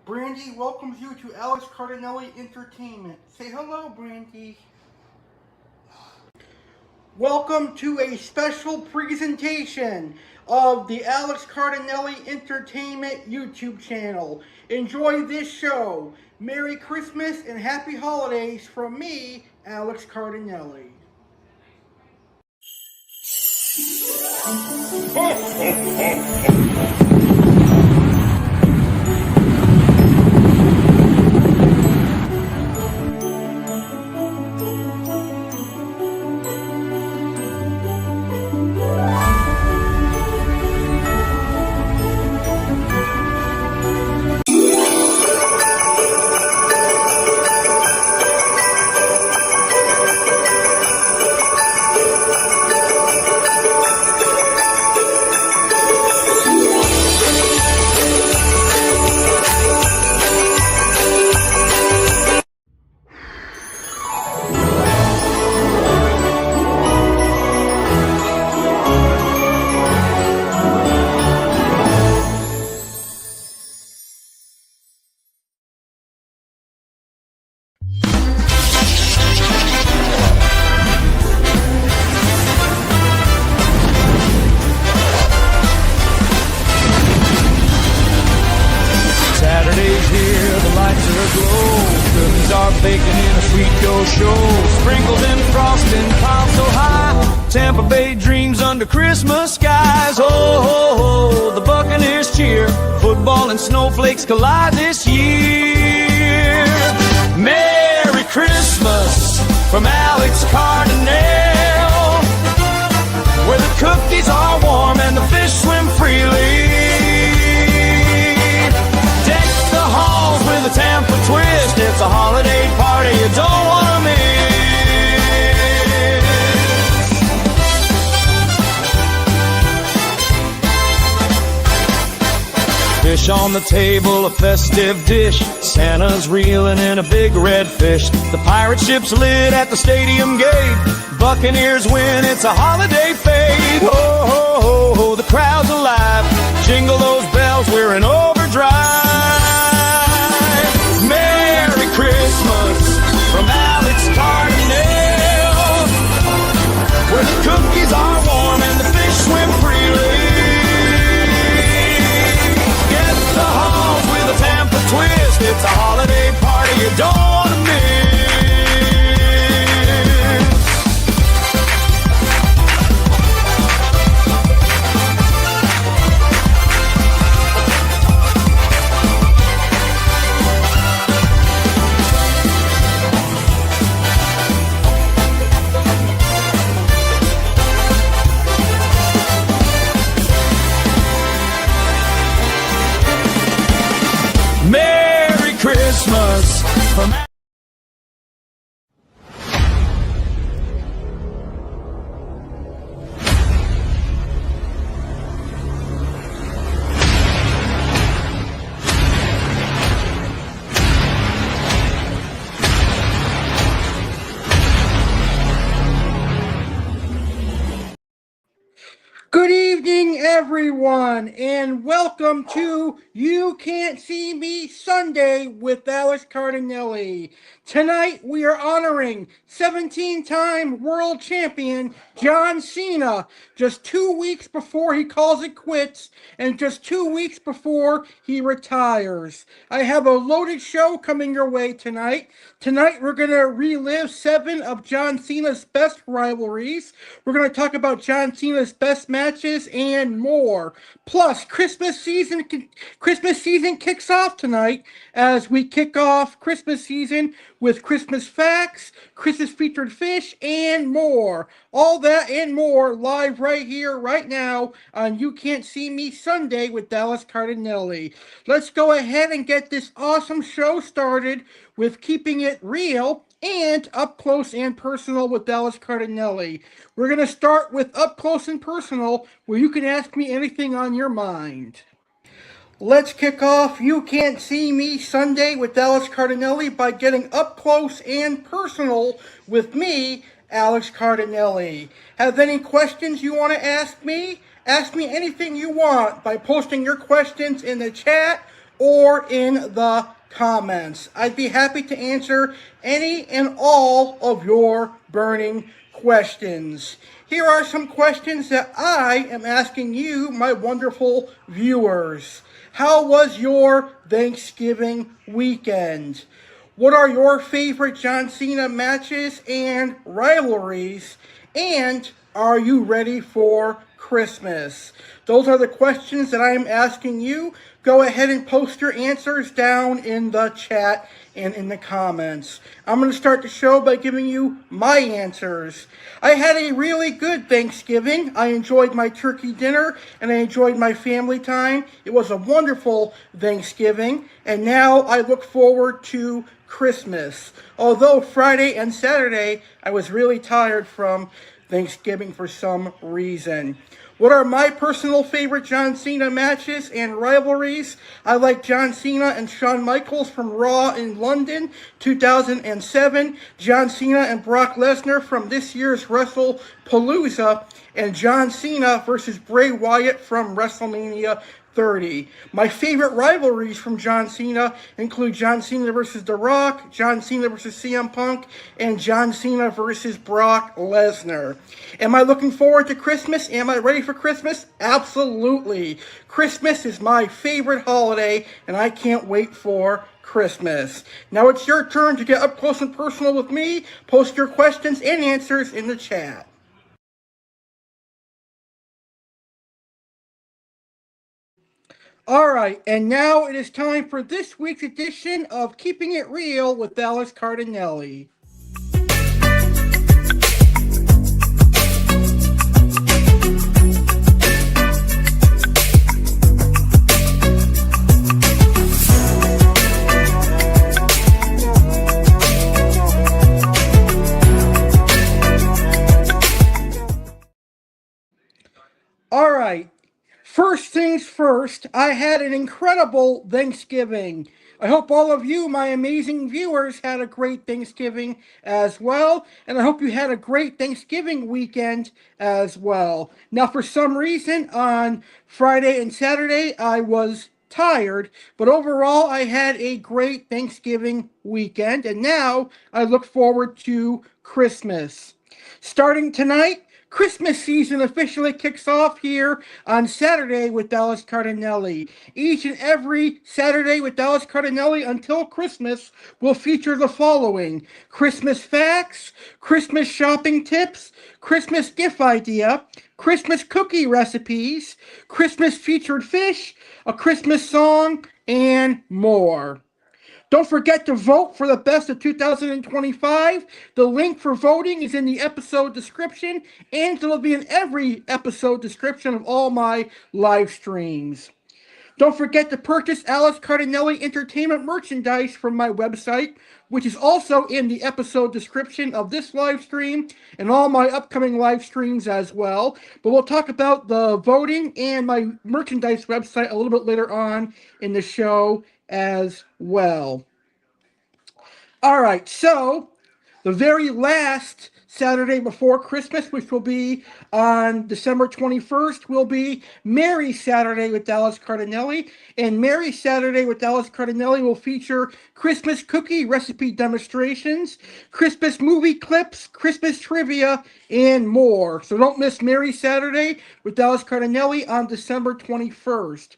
Brandy welcomes you to Alex Cardinale Entertainment. Say hello, Brandy. Welcome to a special presentation of the Alex Cardinale Entertainment YouTube channel. Enjoy this show. Merry Christmas and Happy Holidays from me, Alex Cardinale. Baking in a sweet dough show, sprinkles and frosting piled so high. Tampa Bay dreams under Christmas skies. Oh, ho, ho, the Buccaneers cheer. Football and snowflakes collide this year. Merry Christmas from Alex Cardinale, where the cookies are warm and the fish swim freely. With a Tampa twist, it's a holiday party you don't want to miss. Fish on the table, a festive dish. Santa's reeling in a big red fish. The pirate ship's lit at the stadium gate. Buccaneers win, it's a holiday fade. Ho, ho, ho, ho, the crowd's alive. Jingle those bells, we're in overdrive. Christmas from Alex Cardinale, where the cookies are warm and the fish swim freely. Get the halls with a Tampa twist. It's a holiday party you don't want to miss. Christmas from Good evening, everyone, and welcome to You Can't See Me Sunday with Alex Cardinale. Tonight, we are honoring 17-time world champion John Cena, just 2 weeks before he calls it quits, and just 2 weeks before he retires. I have a loaded show coming your way tonight. Tonight, we're going to relive 7 of John Cena's best rivalries. We're going to talk about John Cena's best matches and more. Plus, Christmas season kicks off tonight as we kick off Christmas season with Christmas facts, Christmas featured fish, and more. All that and more live right here, right now on You Can't See Me Sunday with Alex Cardinale. Let's go ahead and get this awesome show started with keeping it real and up close and personal with Alex Cardinale. We're going to start with up close and personal, where you can ask me anything on your mind. Let's kick off You Can't See Me Sunday with Alex Cardinale by getting up close and personal with me, Alex Cardinale. Have any questions you want to ask me? Ask me anything you want by posting your questions in the chat or in the comments. I'd be happy to answer any and all of your burning questions. Here are some questions that I am asking you, my wonderful viewers. How was your Thanksgiving weekend? What are your favorite John Cena matches and rivalries? And are you ready for Christmas? Those are the questions that I am asking you. Go ahead and post your answers down in the chat and in the comments. I'm going to start the show by giving you my answers. I had a really good Thanksgiving. I enjoyed my turkey dinner and I enjoyed my family time. It was a wonderful Thanksgiving, and now I look forward to Christmas. Although Friday and Saturday I was really tired from Thanksgiving for some reason. What are my personal favorite John Cena matches and rivalries? I like John Cena and Shawn Michaels from Raw in London 2007, John Cena and Brock Lesnar from this year's WrestlePalooza, and John Cena versus Bray Wyatt from WrestleMania 30. My favorite rivalries from John Cena include John Cena versus The Rock, John Cena versus CM Punk, and John Cena versus Brock Lesnar. Am I looking forward to Christmas? Am I ready for Christmas? Absolutely. Christmas is my favorite holiday, and I can't wait for Christmas. Now it's your turn to get up close and personal with me. Post your questions and answers in the chat. All right, and now it is time for this week's edition of Keeping It Real with Alex Cardinale. All right, first things first, I had an incredible Thanksgiving. I hope all of you, my amazing viewers, had a great Thanksgiving as well, and I hope you had a great Thanksgiving weekend as well. Now, for some reason, on Friday and Saturday, I was tired, but overall, I had a great Thanksgiving weekend, and now I look forward to Christmas. Starting tonight, Christmas season officially kicks off here on Saturday with Alex Cardinale. Each and every Saturday with Alex Cardinale until Christmas will feature the following: Christmas facts, Christmas shopping tips, Christmas gift idea, Christmas cookie recipes, Christmas featured fish, a Christmas song, and more. Don't forget to vote for the best of 2025. The link for voting is in the episode description, and it'll be in every episode description of all my live streams. Don't forget to purchase Alex Cardinale Entertainment merchandise from my website, which is also in the episode description of this live stream and all my upcoming live streams as well. But we'll talk about the voting and my merchandise website a little bit later on in the show as well. All right, so the very last Saturday before Christmas, which will be on December 21st, will be Merry Saturday with Alex Cardinale. And Merry Saturday with Alex Cardinale will feature Christmas cookie recipe demonstrations, Christmas movie clips, Christmas trivia, and more. So don't miss Merry Saturday with Alex Cardinale on December 21st.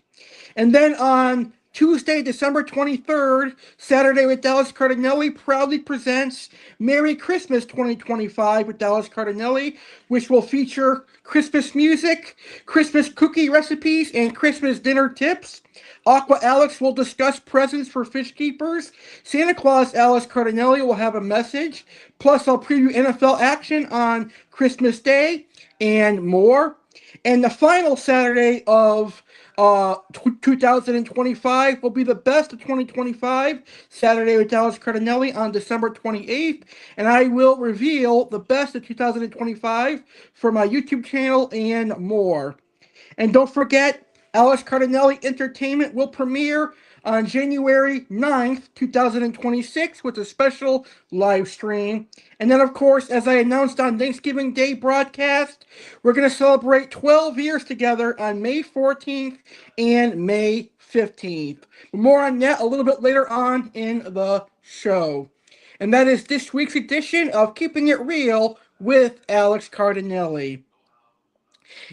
And then on Tuesday, December 23rd, Saturday with Alex Cardinale proudly presents Merry Christmas 2025 with Alex Cardinale, which will feature Christmas music, Christmas cookie recipes, and Christmas dinner tips. Aqua Alex will discuss presents for fish keepers. Santa Claus Alex Cardinale will have a message. Plus, I'll preview NFL action on Christmas Day and more. And the final Saturday of 2025 will be the best of 2025, Saturday with Alex Cardinale on December 28th, and I will reveal the best of 2025 for my YouTube channel and more. And don't forget, Alex Cardinale Entertainment will premiere on January 9th, 2026 with a special live stream. And then, of course, as I announced on Thanksgiving Day broadcast, we're going to celebrate 12 years together on May 14th and May 15th. More on that a little bit later on in the show. And that is this week's edition of Keeping It Real with Alex Cardinale.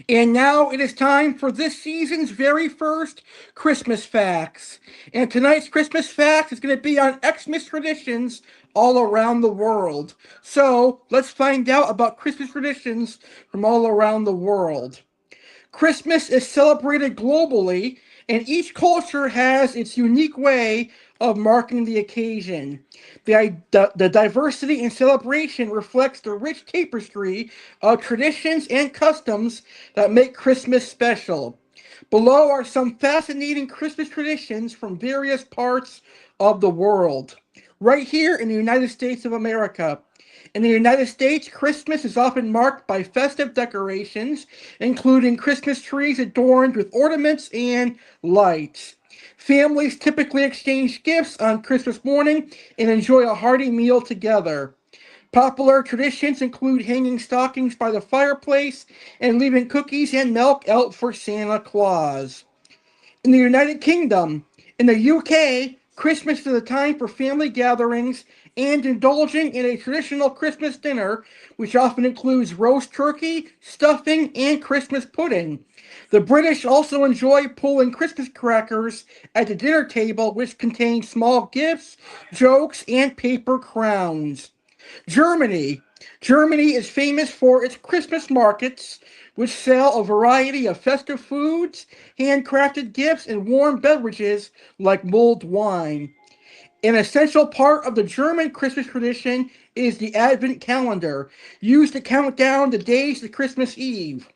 And now it is time for this season's very first Christmas facts. And tonight's Christmas fact is going to be on Xmas traditions all around the world. So let's find out about Christmas traditions from all around the world. Christmas is celebrated globally, and each culture has its unique way of marking the occasion. The diversity in celebration reflects the rich tapestry of traditions and customs that make Christmas special. Below are some fascinating Christmas traditions from various parts of the world. Right here in the United States of America. In the United States, Christmas is often marked by festive decorations, including Christmas trees adorned with ornaments and lights. Families typically exchange gifts on Christmas morning and enjoy a hearty meal together. Popular traditions include hanging stockings by the fireplace and leaving cookies and milk out for Santa Claus. In the United Kingdom, in the UK, Christmas is a time for family gatherings and indulging in a traditional Christmas dinner, which often includes roast turkey, stuffing, and Christmas pudding. The British also enjoy pulling Christmas crackers at the dinner table, which contain small gifts, jokes, and paper crowns. Germany. Germany is famous for its Christmas markets, which sell a variety of festive foods, handcrafted gifts, and warm beverages like mulled wine. An essential part of the German Christmas tradition is the Advent calendar, used to count down the days to Christmas Eve.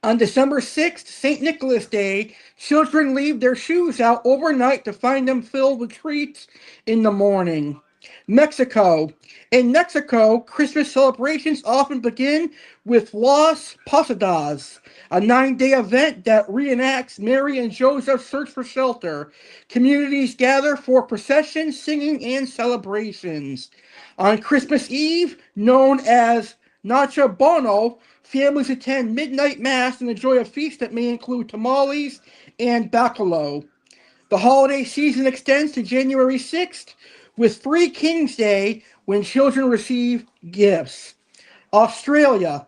On December 6th, St. Nicholas Day, children leave their shoes out overnight to find them filled with treats in the morning. Mexico. In Mexico, Christmas celebrations often begin with Las Posadas, a 9-day event that reenacts Mary and Joseph's search for shelter. Communities gather for processions, singing, and celebrations. On Christmas Eve, known as Noche Buena, families attend midnight mass and enjoy a feast that may include tamales and bacalao. The holiday season extends to January 6th with Three Kings Day when children receive gifts. Australia.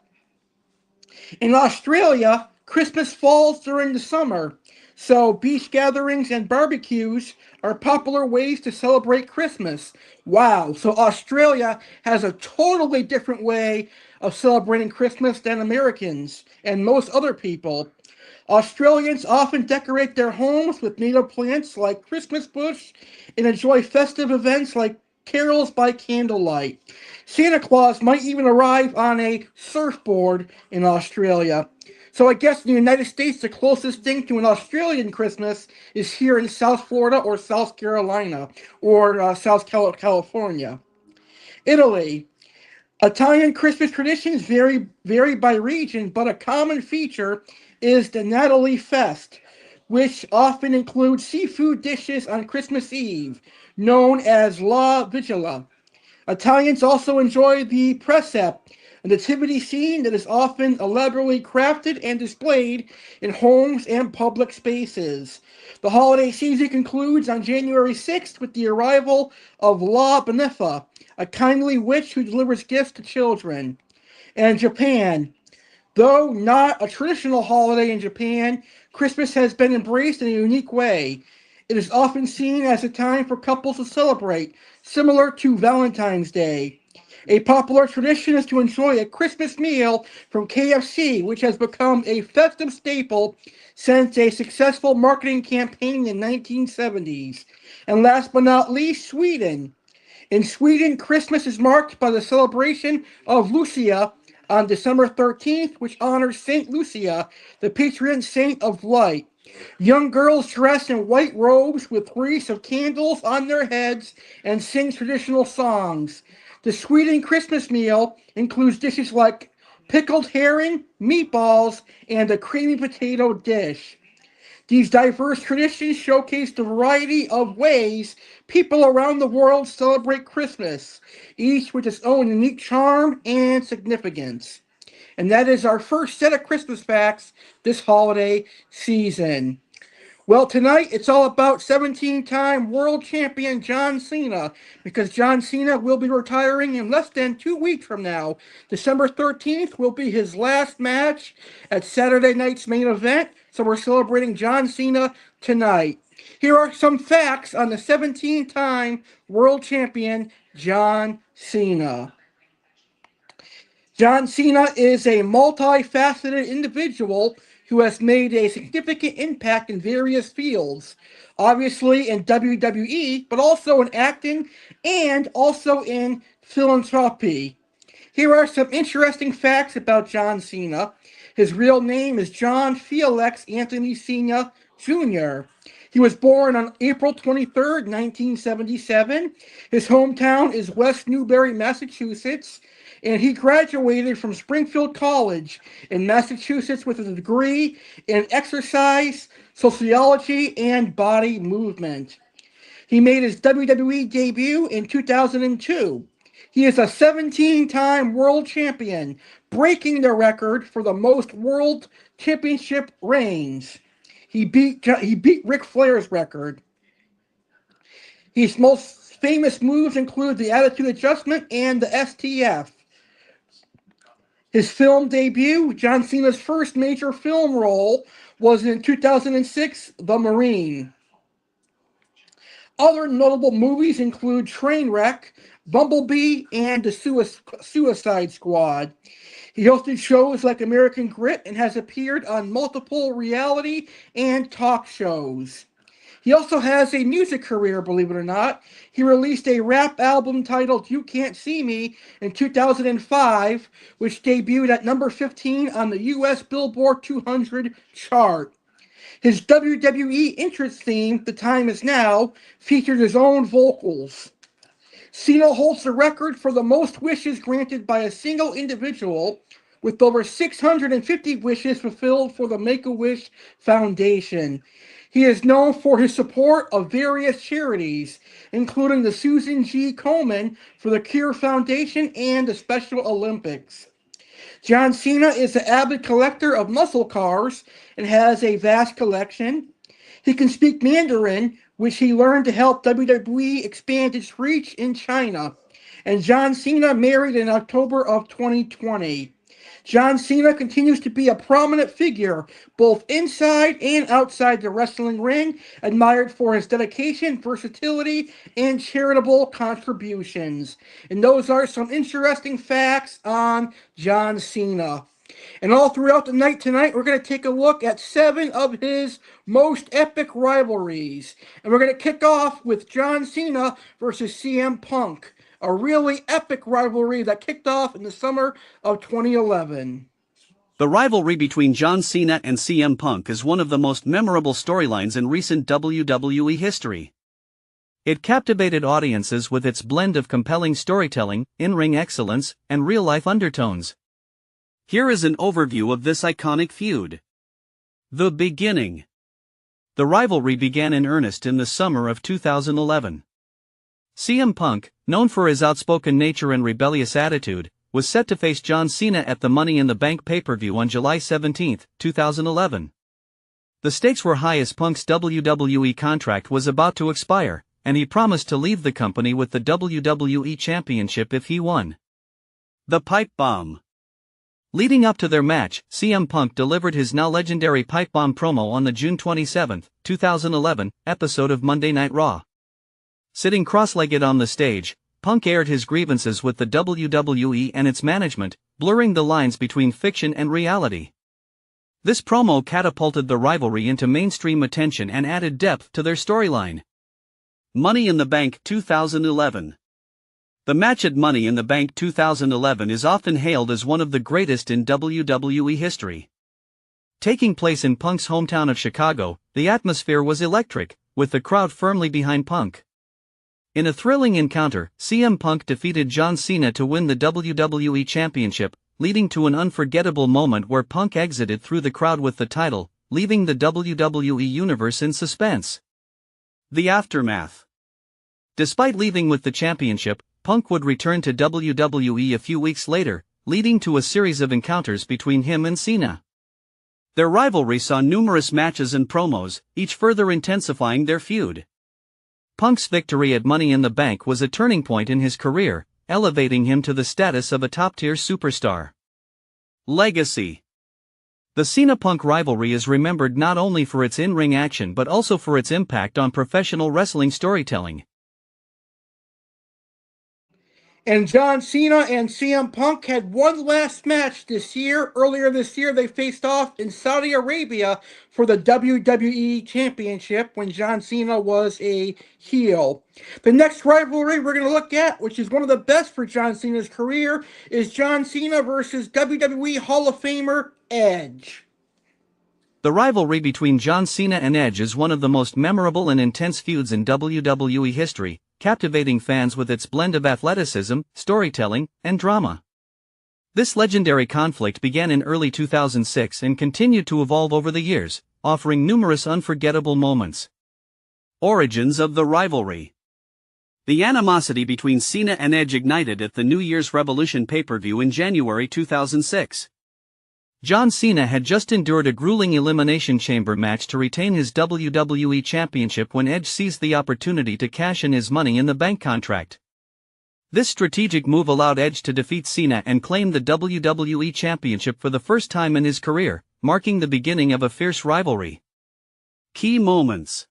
In Australia, Christmas falls during the summer, so beach gatherings and barbecues are popular ways to celebrate Christmas. Wow, so Australia has a totally different way of celebrating Christmas than Americans and most other people. Australians often decorate their homes with native plants like Christmas bush and enjoy festive events like carols by candlelight. Santa Claus might even arrive on a surfboard in Australia. So I guess in the United States, the closest thing to an Australian Christmas is here in South Florida or South Carolina or South California. Italy. Italian Christmas traditions vary by region, but a common feature is the Natale Fest, which often includes seafood dishes on Christmas Eve, known as La Vigilia. Italians also enjoy the Presepe, a nativity scene that is often elaborately crafted and displayed in homes and public spaces. The holiday season concludes on January 6th with the arrival of La Benefa, a kindly witch who delivers gifts to children. And Japan. Though not a traditional holiday in Japan, Christmas has been embraced in a unique way. It is often seen as a time for couples to celebrate, similar to Valentine's Day. A popular tradition is to enjoy a Christmas meal from KFC, which has become a festive staple since a successful marketing campaign in the 1970s. And last but not least, Sweden. In Sweden, Christmas is marked by the celebration of Lucia on December 13th, which honors Saint Lucia, the patron saint of light. Young girls dress in white robes with wreaths of candles on their heads and sing traditional songs. The Sweden Christmas meal includes dishes like pickled herring, meatballs, and a creamy potato dish. These diverse traditions showcase the variety of ways people around the world celebrate Christmas, each with its own unique charm and significance. And that is our first set of Christmas facts this holiday season. Well, tonight it's all about 17-time world champion John Cena, because John Cena will be retiring in less than 2 weeks from now. December 13th will be his last match at Saturday night's main event, so we're celebrating John Cena tonight. Here are some facts on the 17-time world champion John Cena. John Cena is a multifaceted individual who has made a significant impact in various fields, obviously in WWE, but also in acting and also in philanthropy. Here are some interesting facts about John Cena. His real name is John Felix Anthony Cena Jr. He was born on April 23rd, 1977. His hometown is West Newbury, Massachusetts, and he graduated from Springfield College in Massachusetts with a degree in exercise, sociology, and body movement. He made his WWE debut in 2002. He is a 17-time world champion, breaking the record for the most world championship reigns. He beat Ric Flair's record. His most famous moves include the Attitude Adjustment and the STF. His film debut, John Cena's first major film role, was in 2006, The Marine. Other notable movies include Trainwreck, Bumblebee, and The Suicide Squad. He hosted shows like American Grit and has appeared on multiple reality and talk shows. He also has a music career, believe it or not. He released a rap album titled You Can't See Me in 2005, which debuted at number 15 on the US Billboard 200 chart. His WWE entrance theme, The Time Is Now, featured his own vocals. Cena holds the record for the most wishes granted by a single individual, with over 650 wishes fulfilled for the Make-A-Wish Foundation. He is known for his support of various charities, including the Susan G. Komen for the Cure Foundation and the Special Olympics. John Cena is an avid collector of muscle cars and has a vast collection. He can speak Mandarin, which he learned to help WWE expand its reach in China. And John Cena married in October of 2020. John Cena continues to be a prominent figure, both inside and outside the wrestling ring, admired for his dedication, versatility, and charitable contributions. And those are some interesting facts on John Cena. And all throughout the night tonight, we're going to take a look at 7 of his most epic rivalries. And we're going to kick off with John Cena versus CM Punk, a really epic rivalry that kicked off in the summer of 2011. The rivalry between John Cena and CM Punk is one of the most memorable storylines in recent WWE history. It captivated audiences with its blend of compelling storytelling, in-ring excellence, and real-life undertones. Here is an overview of this iconic feud. The beginning. The rivalry began in earnest in the summer of 2011. CM Punk, known for his outspoken nature and rebellious attitude, was set to face John Cena at the Money in the Bank pay-per-view on July 17, 2011. The stakes were high as Punk's WWE contract was about to expire, and he promised to leave the company with the WWE Championship if he won. The Pipe Bomb. Leading up to their match, CM Punk delivered his now legendary Pipe Bomb promo on the June 27, 2011, episode of Monday Night Raw. Sitting cross-legged on the stage, Punk aired his grievances with the WWE and its management, blurring the lines between fiction and reality. This promo catapulted the rivalry into mainstream attention and added depth to their storyline. Money in the Bank 2011. The match at Money in the Bank 2011 is often hailed as one of the greatest in WWE history. Taking place in Punk's hometown of Chicago, the atmosphere was electric, with the crowd firmly behind Punk. In a thrilling encounter, CM Punk defeated John Cena to win the WWE Championship, leading to an unforgettable moment where Punk exited through the crowd with the title, leaving the WWE Universe in suspense. The aftermath. Despite leaving with the championship, Punk would return to WWE a few weeks later, leading to a series of encounters between him and Cena. Their rivalry saw numerous matches and promos, each further intensifying their feud. Punk's victory at Money in the Bank was a turning point in his career, elevating him to the status of a top-tier superstar. Legacy. The Cena-Punk rivalry is remembered not only for its in-ring action but also for its impact on professional wrestling storytelling. And John Cena and CM Punk had one last match this year. Earlier this year, they faced off in Saudi Arabia for the WWE Championship when John Cena was a heel. The next rivalry we're going to look at, which is one of the best for John Cena's career, is John Cena versus WWE Hall of Famer Edge. The rivalry between John Cena and Edge is one of the most memorable and intense feuds in WWE history, captivating fans with its blend of athleticism, storytelling, and drama. This legendary conflict began in early 2006 and continued to evolve over the years, offering numerous unforgettable moments. Origins of the rivalry. The animosity between Cena and Edge ignited at the New Year's Revolution pay-per-view in January 2006. John Cena had just endured a grueling Elimination Chamber match to retain his WWE Championship when Edge seized the opportunity to cash in his Money in the Bank contract. This strategic move allowed Edge to defeat Cena and claim the WWE Championship for the first time in his career, marking the beginning of a fierce rivalry. Key moments.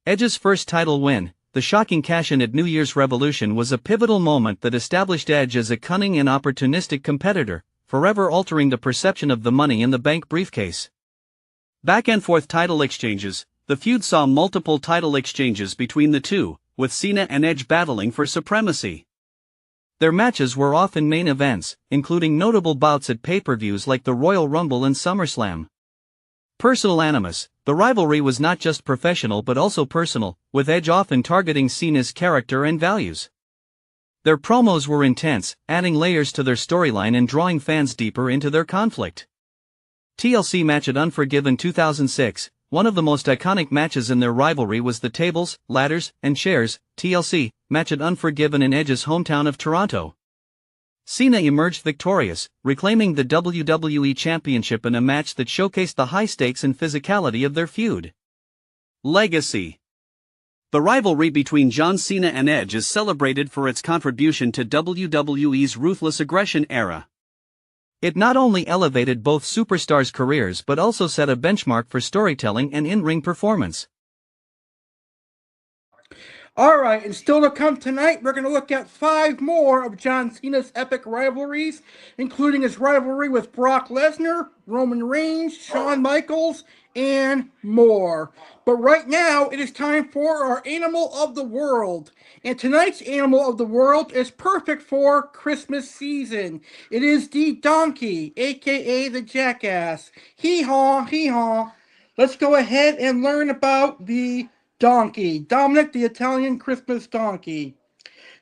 Edge's first title win, the shocking cash-in at New Year's Revolution, was a pivotal moment that established Edge as a cunning and opportunistic competitor, forever altering the perception of the Money in the Bank briefcase. Back-and-forth title exchanges. The feud saw multiple title exchanges between the two, with Cena and Edge battling for supremacy. Their matches were often main events, including notable bouts at pay-per-views like the Royal Rumble and SummerSlam. Personal animus. The rivalry was not just professional but also personal, with Edge often targeting Cena's character and values. Their promos were intense, adding layers to their storyline and drawing fans deeper into their conflict. TLC match at Unforgiven 2006. One of the most iconic matches in their rivalry was the Tables, Ladders, and Chairs (TLC) match at Unforgiven in Edge's hometown of Toronto. Cena emerged victorious, reclaiming the WWE Championship in a match that showcased the high stakes and physicality of their feud. Legacy. The rivalry between John Cena and Edge is celebrated for its contribution to WWE's ruthless aggression era. It not only elevated both superstars' careers but also set a benchmark for storytelling and in-ring performance. Alright, and still to come tonight, we're going to look at 5 more of John Cena's epic rivalries, including his rivalry with Brock Lesnar, Roman Reigns, Shawn Michaels, and more. But right now, it is time for our Animal of the World. And tonight's Animal of the World is perfect for Christmas season. It is the donkey, aka the jackass. Hee-haw, hee-haw. Let's go ahead and learn about the donkey. Dominic, the Italian Christmas donkey.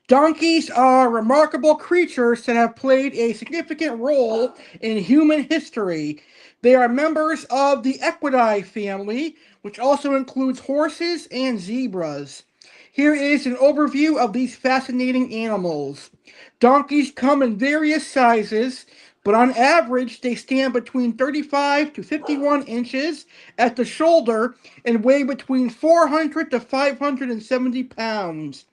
Donkeys are remarkable creatures that have played a significant role in human history. They are members of the Equidae family, which also includes horses and zebras. Here is an overview of these fascinating animals. Donkeys come in various sizes, but on average they stand between 35 to 51 inches at the shoulder and weigh between 400 to 570 pounds.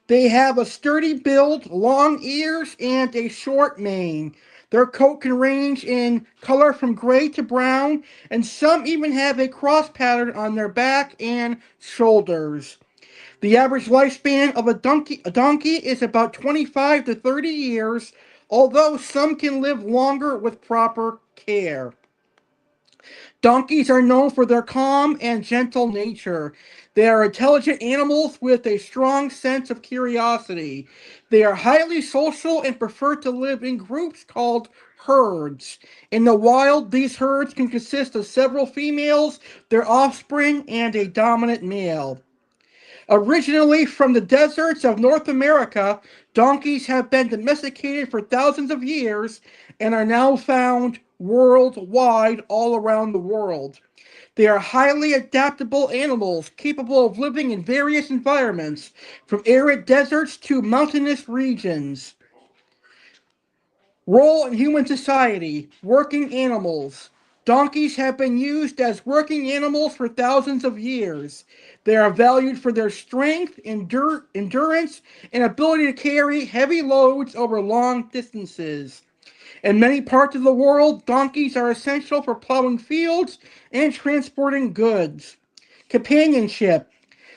They have a sturdy build, long ears, and a short mane. Their coat can range in color from gray to brown, and some even have a cross pattern on their back and shoulders. The average lifespan of a donkey is about 25 to 30 years, although some can live longer with proper care. Donkeys are known for their calm and gentle nature. They are intelligent animals with a strong sense of curiosity. They are highly social and prefer to live in groups called herds. In the wild, these herds can consist of several females, their offspring, and a dominant male. Originally from the deserts of North America, donkeys have been domesticated for thousands of years and are now found worldwide all around the world. They are highly adaptable animals capable of living in various environments, from arid deserts to mountainous regions. Role in human society: working animals. Donkeys have been used as working animals for thousands of years. They are valued for their strength, endurance, and ability to carry heavy loads over long distances. In many parts of the world, donkeys are essential for plowing fields and transporting goods. Companionship.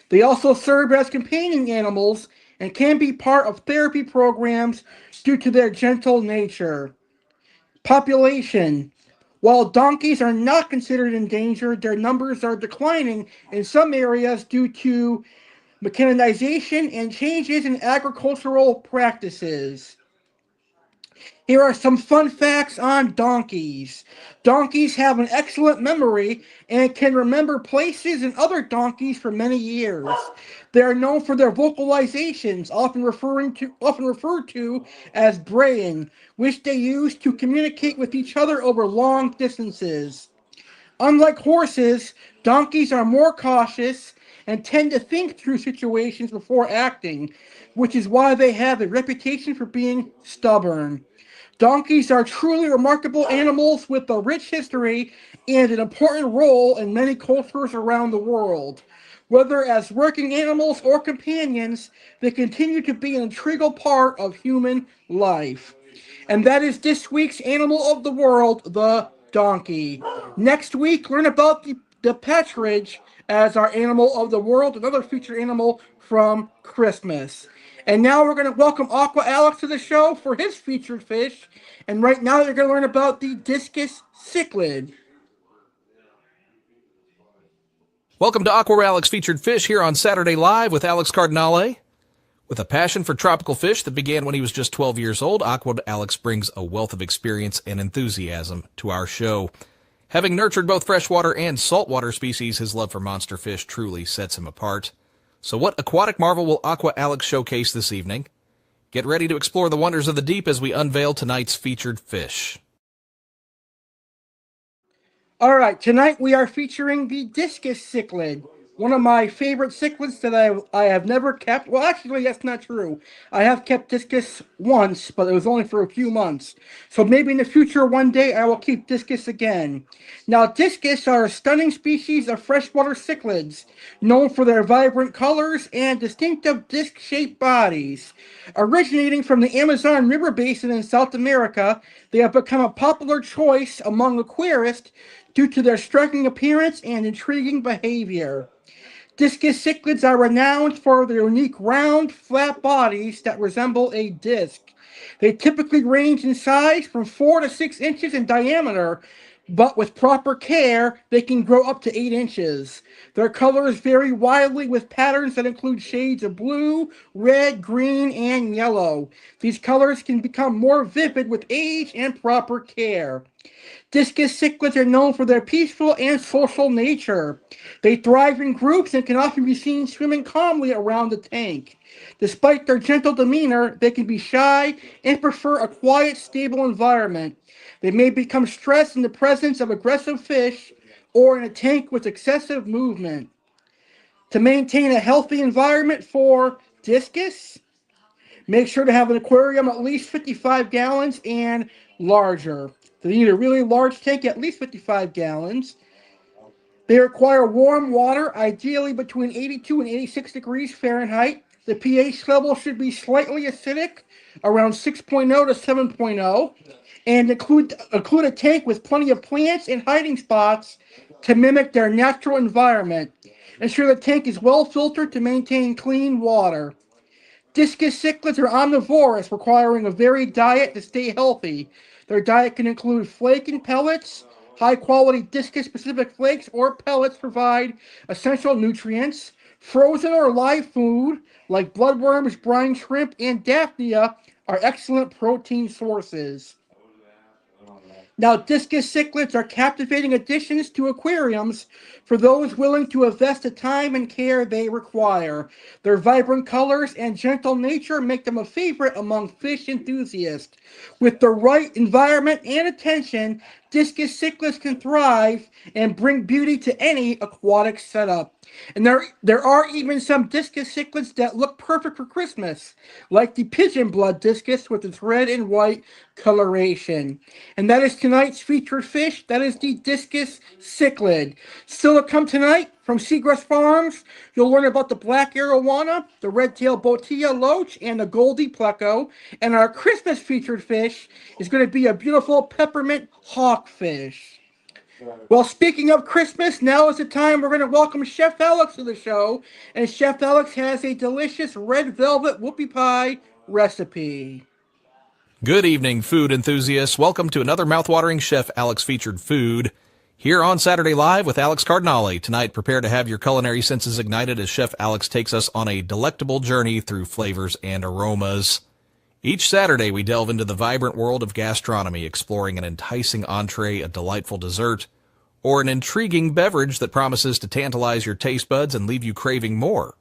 They also serve as companion animals and can be part of therapy programs due to their gentle nature. Population. While donkeys are not considered endangered, their numbers are declining in some areas due to mechanization and changes in agricultural practices. Here are some fun facts on donkeys. Donkeys have an excellent memory and can remember places and other donkeys for many years. They are known for their vocalizations, often referred to as braying, which they use to communicate with each other over long distances. Unlike horses, donkeys are more cautious and tend to think through situations before acting, which is why they have a reputation for being stubborn. Donkeys are truly remarkable animals with a rich history and an important role in many cultures around the world. Whether as working animals or companions, they continue to be an integral part of human life. And that is this week's animal of the world, the donkey. Next week, learn about the partridge as our animal of the world, another featured animal from Christmas. And now we're going to welcome Aqua Alex to the show for his featured fish. And right now, you're going to learn about the Discus Cichlid. Welcome to Aqua Alex Featured Fish here on Saturday Live with Alex Cardinale. With a passion for tropical fish that began when he was just 12 years old, Aqua Alex brings a wealth of experience and enthusiasm to our show. Having nurtured both freshwater and saltwater species, his love for monster fish truly sets him apart. So what aquatic marvel will Aqua Alex showcase this evening? Get ready to explore the wonders of the deep as we unveil tonight's featured fish. All right, tonight we are featuring the Discus Cichlid, one of my favorite cichlids that I have never kept. Well, actually, that's not true. I have kept Discus once, but it was only for a few months. So maybe in the future, one day, I will keep Discus again. Now, Discus are a stunning species of freshwater cichlids, known for their vibrant colors and distinctive disc-shaped bodies. Originating from the Amazon River basin in South America, they have become a popular choice among aquarists due to their striking appearance and intriguing behavior. Discus cichlids are renowned for their unique round, flat bodies that resemble a disc. They typically range in size from 4 to 6 inches in diameter, but with proper care, they can grow up to 8 inches. Their colors vary widely with patterns that include shades of blue, red, green, and yellow. These colors can become more vivid with age and proper care. Discus cichlids are known for their peaceful and social nature. They thrive in groups and can often be seen swimming calmly around the tank. Despite their gentle demeanor, they can be shy and prefer a quiet, stable environment. They may become stressed in the presence of aggressive fish or in a tank with excessive movement. To maintain a healthy environment for discus, make sure to have an aquarium at least 55 gallons and larger. They need a really large tank, at least 55 gallons. They require warm water, ideally between 82 and 86 degrees Fahrenheit. The pH level should be slightly acidic, around 6.0 to 7.0, and include a tank with plenty of plants and hiding spots to mimic their natural environment. Ensure the tank is well filtered to maintain clean water. Discus cichlids are omnivorous, requiring a varied diet to stay healthy. Their diet can include flake and pellets. High-quality discus-specific flakes or pellets provide essential nutrients. Frozen or live food, like bloodworms, brine shrimp, and daphnia, are excellent protein sources. Now, discus cichlids are captivating additions to aquariums for those willing to invest the time and care they require. Their vibrant colors and gentle nature make them a favorite among fish enthusiasts. With the right environment and attention, Discus Cichlids can thrive and bring beauty to any aquatic setup. And there are even some Discus Cichlids that look perfect for Christmas, like the pigeon blood discus with its red and white coloration. And that is tonight's featured fish. That is the Discus Cichlid. Still to come tonight from Segrest Farms, you'll learn about the black arowana, the red-tailed botilla loach, and the goldie pleco. And our Christmas featured fish is going to be a beautiful peppermint hawkfish. Well, speaking of Christmas, now is the time we're going to welcome Chef Alex to the show. And Chef Alex has a delicious red velvet whoopie pie recipe. Good evening, food enthusiasts. Welcome to another mouthwatering Chef Alex featured food here on Saturday Live with Alex Cardinale. Tonight, prepare to have your culinary senses ignited as Chef Alex takes us on a delectable journey through flavors and aromas. Each Saturday, we delve into the vibrant world of gastronomy, exploring an enticing entree, a delightful dessert, or an intriguing beverage that promises to tantalize your taste buds and leave you craving more.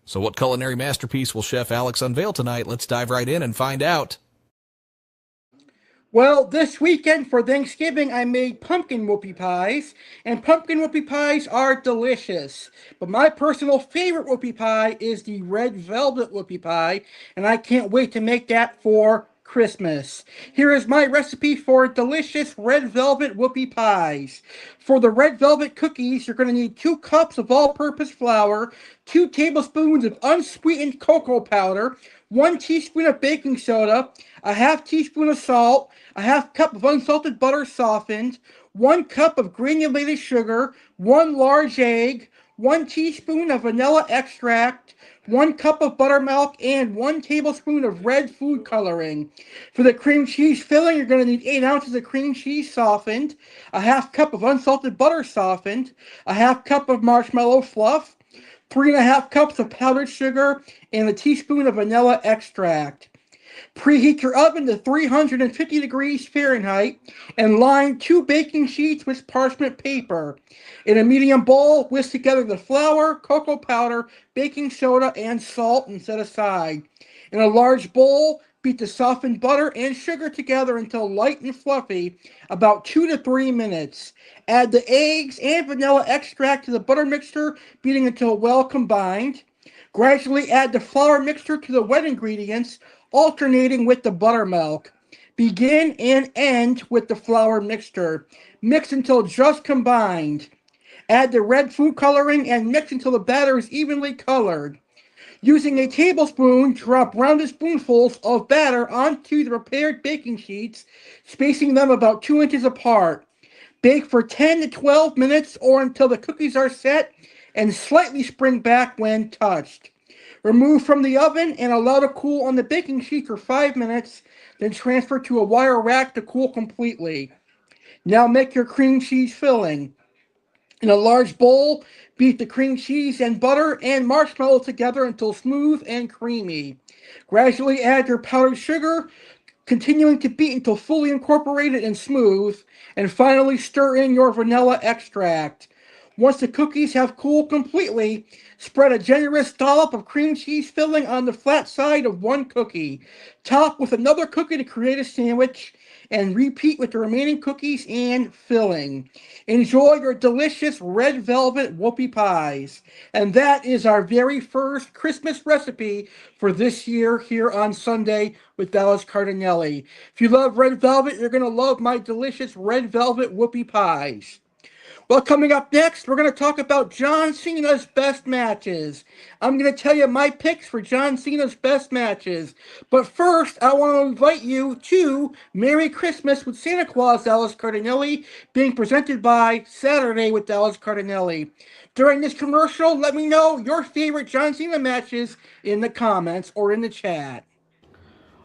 So what culinary masterpiece will Chef Alex unveil tonight? Let's dive right in and find out. Well, this weekend for Thanksgiving, I made pumpkin whoopie pies, and pumpkin whoopie pies are delicious. But my personal favorite whoopie pie is the red velvet whoopie pie, and I can't wait to make that for Christmas. Here is my recipe for delicious red velvet whoopie pies. For the red velvet cookies, you're going to need 2 cups of all-purpose flour, 2 tablespoons of unsweetened cocoa powder, 1 teaspoon of baking soda, a half teaspoon of salt, a half cup of unsalted butter softened, 1 cup of granulated sugar, 1 large egg, 1 teaspoon of vanilla extract, 1 cup of buttermilk, and 1 tablespoon of red food coloring. For the cream cheese filling, you're going to need 8 ounces of cream cheese softened, a half cup of unsalted butter softened, a half cup of marshmallow fluff, 3.5 cups of powdered sugar, and a teaspoon of vanilla extract. Preheat your oven to 350 degrees Fahrenheit and line 2 baking sheets with parchment paper. In a medium bowl, whisk together the flour, cocoa powder, baking soda, and salt and set aside. In a large bowl, beat the softened butter and sugar together until light and fluffy, about 2 to 3 minutes. Add the eggs and vanilla extract to the butter mixture, beating until well combined. Gradually add the flour mixture to the wet ingredients, alternating with the buttermilk. Begin and end with the flour mixture. Mix until just combined. Add the red food coloring and mix until the batter is evenly colored. Using a tablespoon, drop rounded spoonfuls of batter onto the prepared baking sheets, spacing them about 2 inches apart. Bake for 10 to 12 minutes or until the cookies are set and slightly spring back when touched. Remove from the oven and allow to cool on the baking sheet for 5 minutes, then transfer to a wire rack to cool completely. Now make your cream cheese filling. In a large bowl, beat the cream cheese and butter and marshmallow together until smooth and creamy. Gradually add your powdered sugar, continuing to beat until fully incorporated and smooth, and finally stir in your vanilla extract. Once the cookies have cooled completely, spread a generous dollop of cream cheese filling on the flat side of 1 cookie. Top with another cookie to create a sandwich, and repeat with the remaining cookies and filling. Enjoy your delicious red velvet whoopie pies. And that is our very first Christmas recipe for this year here on Sunday with Alex Cardinale. If you love red velvet, you're going to love my delicious red velvet whoopie pies. Well, coming up next, we're going to talk about John Cena's best matches. I'm going to tell you my picks for John Cena's best matches. But first, I want to invite you to Merry Christmas with Santa Claus, Alex Cardinale, being presented by Saturday with Alex Cardinale. During this commercial, let me know your favorite John Cena matches in the comments or in the chat.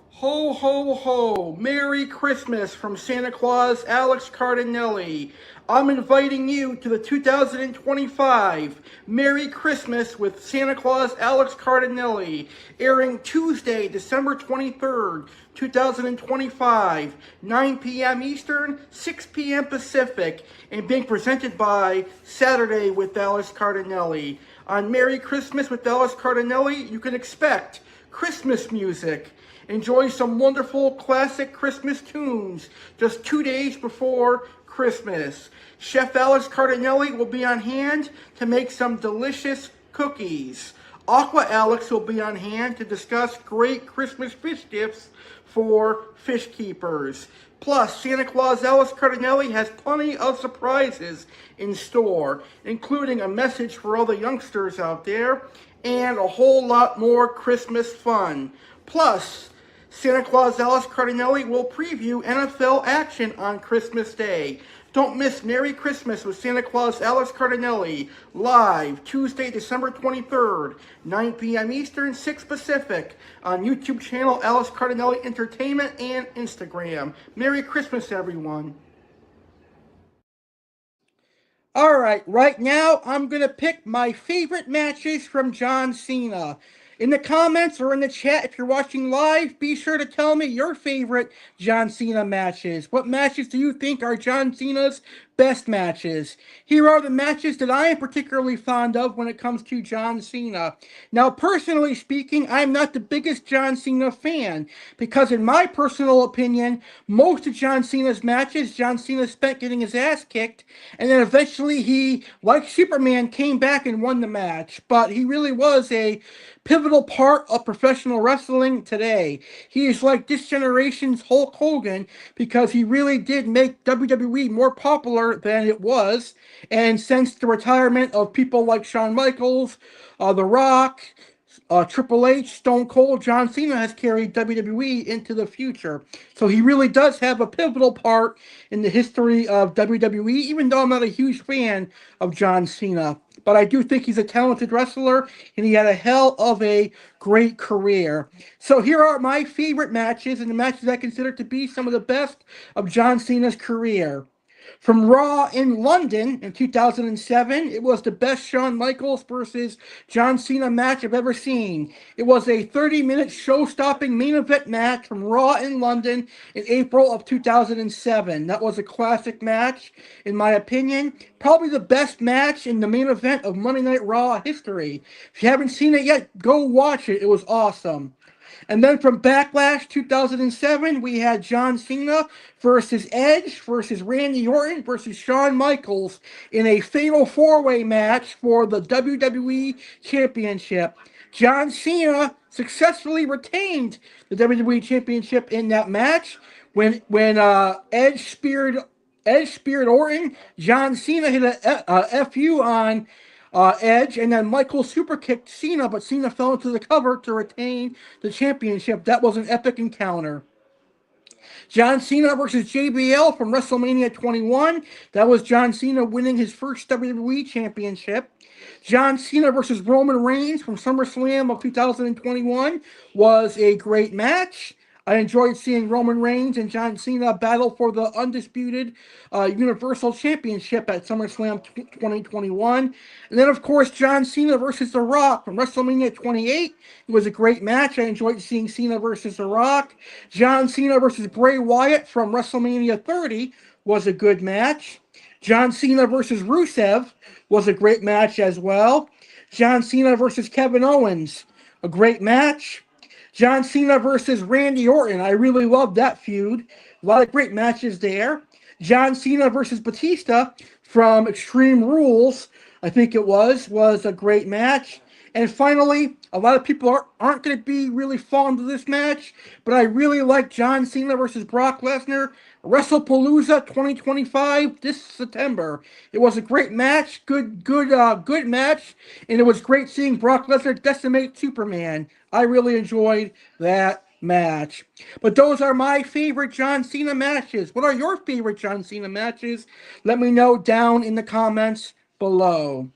Ho, ho, ho. Merry Christmas from Santa Claus, Alex Cardinale. I'm inviting you to the 2025 Merry Christmas with Santa Claus, Alex Cardinale, airing Tuesday, December 23rd, 2025, 9 p.m. Eastern, 6 p.m. Pacific, and being presented by Saturday with Alex Cardinale. On Merry Christmas with Alex Cardinale, you can expect Christmas music. Enjoy some wonderful classic Christmas tunes just 2 days before Christmas. Chef Alex Cardinale will be on hand to make some delicious cookies. Aqua Alex will be on hand to discuss great Christmas fish gifts for fish keepers. Plus, Santa Claus Alex Cardinale has plenty of surprises in store, including a message for all the youngsters out there and a whole lot more Christmas fun. Plus, Santa Claus Alex Cardinale will preview NFL action on Christmas Day. Don't miss Merry Christmas with Santa Claus Alex Cardinale, live Tuesday, December 23rd, 9 p.m. Eastern, 6 Pacific, on YouTube channel Alex Cardinale Entertainment and Instagram. Merry Christmas, everyone. Alright, right now I'm going to pick my favorite matches from John Cena. In the comments or in the chat, if you're watching live, be sure to tell me your favorite John Cena matches. What matches do you think are John Cena's best matches? Here are the matches that I am particularly fond of when it comes to John Cena. Now, personally speaking, I'm not the biggest John Cena fan, because in my personal opinion, most of John Cena's matches, John Cena spent getting his ass kicked, and then eventually he, like Superman, came back and won the match. But he really was a pivotal part of professional wrestling today. He is like this generation's Hulk Hogan, because he really did make WWE more popular than it was. And since the retirement of people like Shawn Michaels, The Rock, Triple H, Stone Cold, John Cena has carried WWE into the future. So he really does have a pivotal part in the history of WWE, even though I'm not a huge fan of John Cena. But I do think he's a talented wrestler, and he had a hell of a great career. So here are my favorite matches, and the matches I consider to be some of the best of John Cena's career. From Raw in London in 2007, it was the best Shawn Michaels versus John Cena match I've ever seen. It was a 30-minute show-stopping main event match from Raw in London in April of 2007. That was a classic match, in my opinion. Probably the best match in the main event of Monday Night Raw history. If you haven't seen it yet, go watch it. It was awesome. And then from Backlash 2007, we had John Cena versus Edge versus Randy Orton versus Shawn Michaels in a fatal four-way match for the WWE Championship. John Cena successfulully retained the WWE Championship in that match. When Edge speared Orton, John Cena hit a FU on Edge, and then Michael super kicked Cena, but Cena fell into the cover to retain the championship. That was an epic encounter. John Cena versus JBL from WrestleMania 21. That was John Cena winning his first WWE Championship. John Cena versus Roman Reigns from SummerSlam of 2021 was a great match. I enjoyed seeing Roman Reigns and John Cena battle for the undisputed Universal Championship at SummerSlam 2021. And then, of course, John Cena versus The Rock from WrestleMania 28. It was a great match. I enjoyed seeing Cena versus The Rock. John Cena versus Bray Wyatt from WrestleMania 30 was a good match. John Cena versus Rusev was a great match as well. John Cena versus Kevin Owens, a great match. John Cena versus Randy Orton. I really loved that feud. A lot of great matches there. John Cena versus Batista from Extreme Rules, I think it was a great match. And finally, a lot of people aren't going to be really fond of this match, but I really like John Cena versus Brock Lesnar, WrestlePalooza 2025 this September. It was a great match, good match, and it was great seeing Brock Lesnar decimate Superman. I really enjoyed that match. But those are my favorite John Cena matches. What are your favorite John Cena matches? Let me know down in the comments below.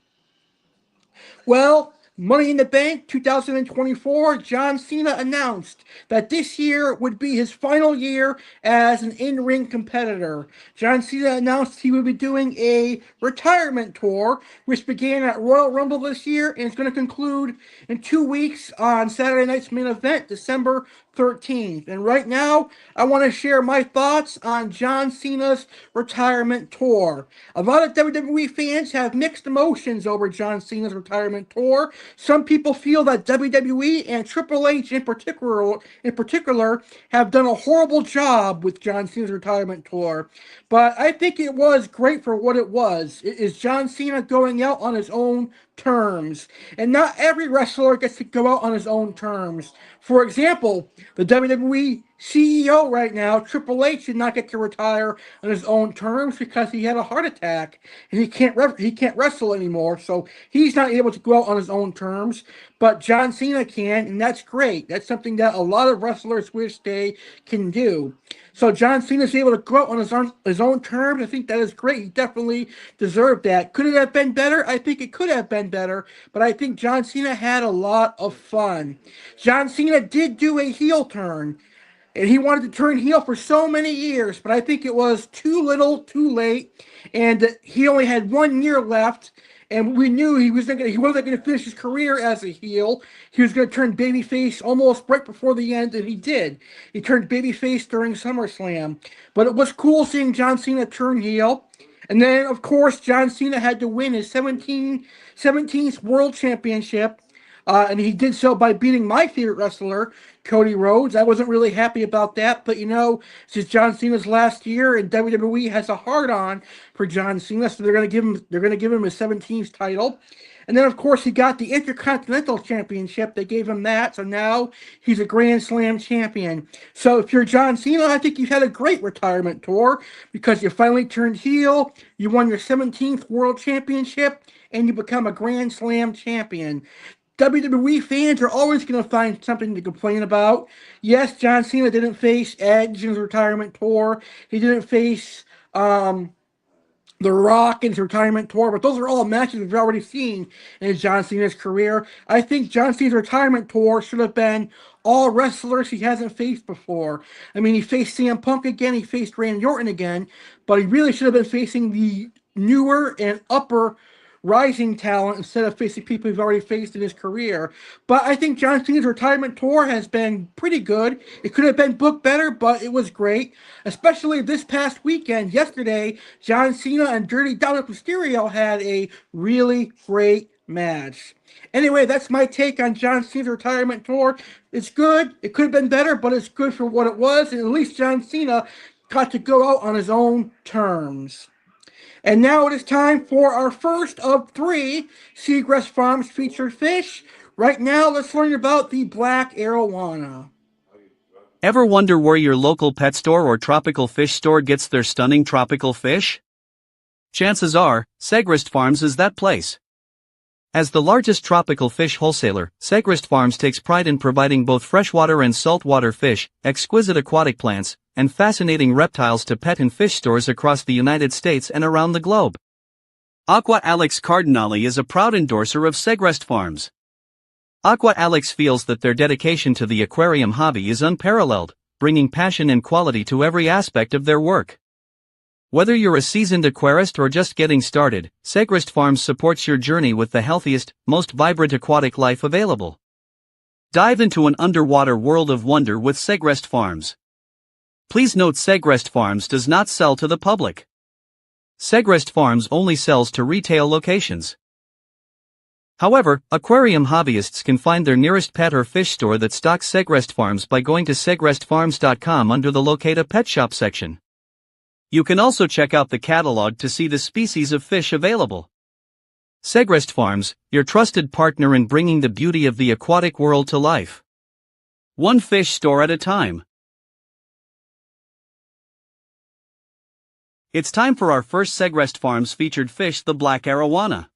Well, Money in the Bank 2024, John Cena announced that this year would be his final year as an in-ring competitor. John Cena announced he would be doing a retirement tour, which began at Royal Rumble this year and is going to conclude in 2 weeks on Saturday night's main event, December 13th. And right now, I want to share my thoughts on John Cena's retirement tour. A lot of WWE fans have mixed emotions over John Cena's retirement tour. Some people feel that WWE and Triple H in particular have done a horrible job with John Cena's retirement tour. But I think it was great for what it was. It is John Cena going out on his own terms. And not every wrestler gets to go out on his own terms. For example, the WWE CEO right now, Triple H, did not get to retire on his own terms because he had a heart attack and he can't wrestle anymore. So he's not able to go out on his own terms. But John Cena can, and that's great. That's something that a lot of wrestlers wish they can do. So John Cena's able to go out on his own terms. I think that is great. He definitely deserved that. Could it have been better? I think it could have been better, but I think John Cena had a lot of fun. John Cena did do a heel turn, and he wanted to turn heel for so many years, but I think it was too little, too late, and he only had 1 year left. And we knew he wasn't going to finish his career as a heel. He was going to turn babyface almost right before the end, and he did. He turned babyface during SummerSlam. But it was cool seeing John Cena turn heel. And then, of course, John Cena had to win his 17th World Championship. And he did so by beating my favorite wrestler, Cody Rhodes. I wasn't really happy about that, but this is John Cena's last year, and WWE has a hard-on for John Cena, so they're going to give him his 17th title. And then, of course, he got the Intercontinental Championship. They gave him that, so now he's a Grand Slam champion. So if you're John Cena, I think you've had a great retirement tour because you finally turned heel, you won your 17th World Championship, and you become a Grand Slam champion. WWE fans are always going to find something to complain about. Yes, John Cena didn't face Edge in his retirement tour. He didn't face The Rock in his retirement tour, but those are all matches we've already seen in John Cena's career. I think John Cena's retirement tour should have been all wrestlers he hasn't faced before. I mean, he faced CM Punk again, he faced Randy Orton again, but he really should have been facing the newer and upper rising talent instead of facing people he's already faced in his career. But I think John Cena's retirement tour has been pretty good. It could have been booked better, but it was great. Especially this past weekend, yesterday, John Cena and Dirty Dominik Mysterio had a really great match. Anyway, that's my take on John Cena's retirement tour. It's good. It could have been better, but it's good for what it was. And at least John Cena got to go out on his own terms. And now it is time for our first of 3 Segrest Farms featured fish. Right now, let's learn about the black arowana. Ever wonder where your local pet store or tropical fish store gets their stunning tropical fish? Chances are, Segrest Farms is that place. As the largest tropical fish wholesaler, Segrest Farms takes pride in providing both freshwater and saltwater fish, exquisite aquatic plants, and fascinating reptiles to pet and fish stores across the United States and around the globe. Aqua Alex Cardinale is a proud endorser of Segrest Farms. Aqua Alex feels that their dedication to the aquarium hobby is unparalleled, bringing passion and quality to every aspect of their work. Whether you're a seasoned aquarist or just getting started, Segrest Farms supports your journey with the healthiest, most vibrant aquatic life available. Dive into an underwater world of wonder with Segrest Farms. Please note Segrest Farms does not sell to the public. Segrest Farms only sells to retail locations. However, aquarium hobbyists can find their nearest pet or fish store that stocks Segrest Farms by going to segrestfarms.com under the Locate a Pet Shop section. You can also check out the catalog to see the species of fish available. Segrest Farms, your trusted partner in bringing the beauty of the aquatic world to life. One fish store at a time. It's time for our first Segrest Farms featured fish, the black arowana.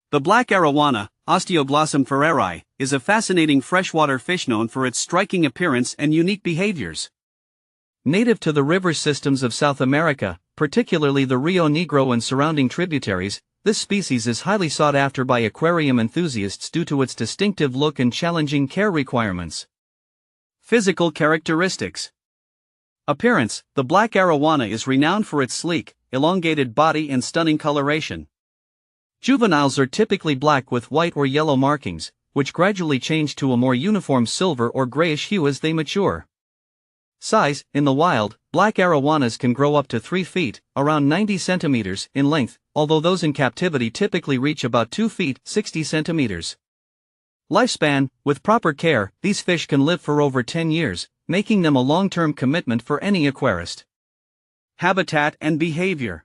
The black arowana, Osteoglossum ferreri, is a fascinating freshwater fish known for its striking appearance and unique behaviors. Native to the river systems of South America, particularly the Rio Negro and surrounding tributaries, this species is highly sought after by aquarium enthusiasts due to its distinctive look and challenging care requirements. Physical characteristics. Appearance: the black arowana is renowned for its sleek, elongated body and stunning coloration. Juveniles are typically black with white or yellow markings, which gradually change to a more uniform silver or grayish hue as they mature. Size: in the wild, black arowanas can grow up to 3 feet, around 90 centimeters, in length, although those in captivity typically reach about 2 feet, 60 centimeters. Lifespan: with proper care, these fish can live for over 10 years, making them a long-term commitment for any aquarist. Habitat and behavior.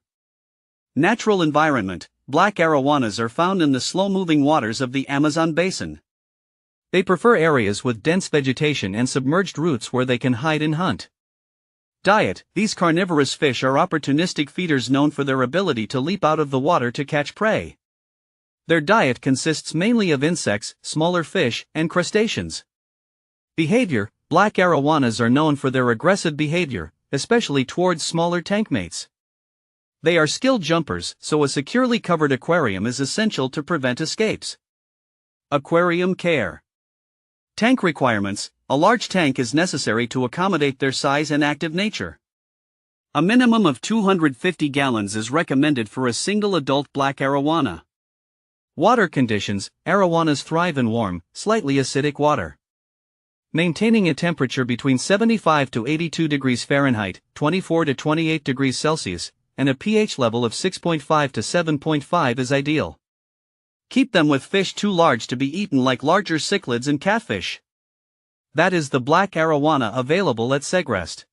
Natural environment: black arowanas are found in the slow-moving waters of the Amazon basin. They prefer areas with dense vegetation and submerged roots where they can hide and hunt. Diet: these carnivorous fish are opportunistic feeders known for their ability to leap out of the water to catch prey. Their diet consists mainly of insects, smaller fish, and crustaceans. Behavior: black arowanas are known for their aggressive behavior, especially towards smaller tankmates. They are skilled jumpers, so a securely covered aquarium is essential to prevent escapes. Aquarium care. Tank requirements: a large tank is necessary to accommodate their size and active nature. A minimum of 250 gallons is recommended for a single adult black arowana. Water conditions: arowanas thrive in warm, slightly acidic water. Maintaining a temperature between 75 to 82 degrees Fahrenheit, 24 to 28 degrees Celsius, and a pH level of 6.5 to 7.5 is ideal. Keep them with fish too large to be eaten, like larger cichlids and catfish. That is the black arowana available at Segrest.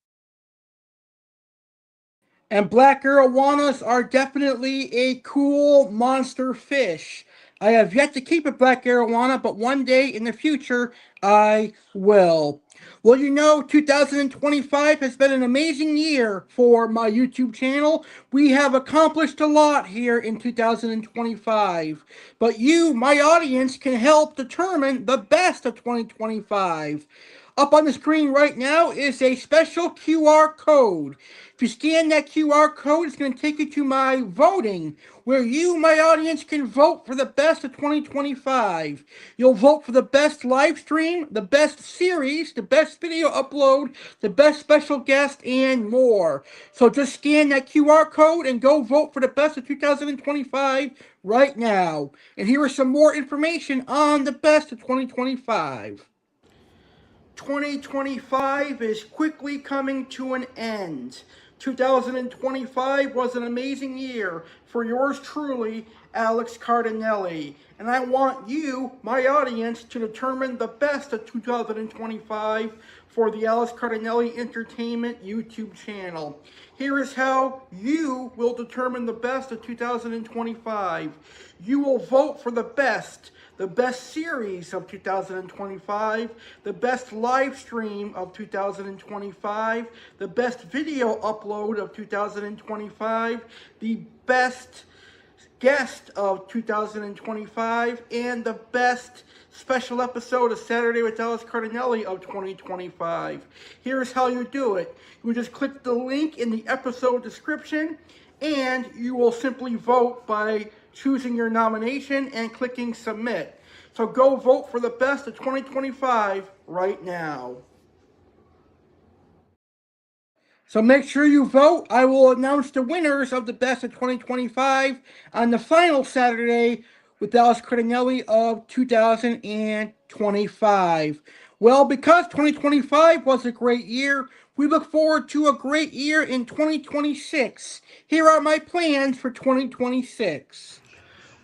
And black arowanas are definitely a cool monster fish. I have yet to keep a black arowana, but one day in the future, I will. Well, 2025 has been an amazing year for my YouTube channel. We have accomplished a lot here in 2025. But you, my audience, can help determine the best of 2025. Up on the screen right now is a special QR code. If you scan that QR code, it's going to take you to my voting, where you, my audience, can vote for the best of 2025. You'll vote for the best live stream, the best series, the best video upload, the best special guest, and more. So just scan that QR code and go vote for the best of 2025 right now. And here is some more information on the best of 2025. 2025 is quickly coming to an end. 2025 was an amazing year for yours truly, Alex Cardinale. And I want you, my audience, to determine the best of 2025 for the Alex Cardinale Entertainment YouTube channel. Here is how you will determine the best of 2025. You will vote for the best series of 2025, the best live stream of 2025, the best video upload of 2025, the best guest of 2025, and the best special episode of Saturday with Alex Cardinale of 2025. Here's how you do it. You just click the link in the episode description, and you will simply vote by choosing your nomination and clicking submit. So go vote for the best of 2025 right now. So make sure you vote. I will announce the winners of the best of 2025 on the final Saturday with Alex Cardinale of 2025. Well, because 2025 was a great year, we look forward to a great year in 2026. Here are my plans for 2026.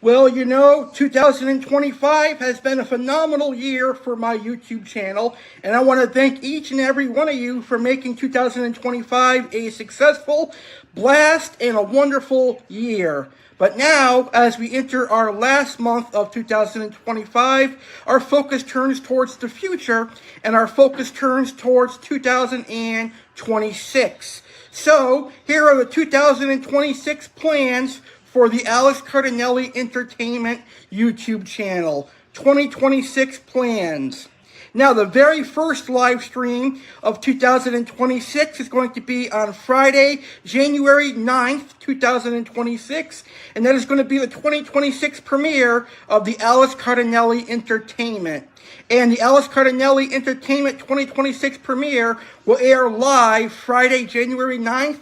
Well, 2025 has been a phenomenal year for my YouTube channel, and I want to thank each and every one of you for making 2025 a successful, blast, and a wonderful year. But now, as we enter our last month of 2025, our focus turns towards the future, and our focus turns towards 2026. So, here are the 2026 plans for the Alex Cardinale Entertainment YouTube channel. 2026 plans. Now, the very first live stream of 2026 is going to be on Friday, January 9th, 2026, and that is going to be the 2026 premiere of the Alex Cardinale Entertainment. And the Alex Cardinale Entertainment 2026 premiere will air live Friday, January 9th,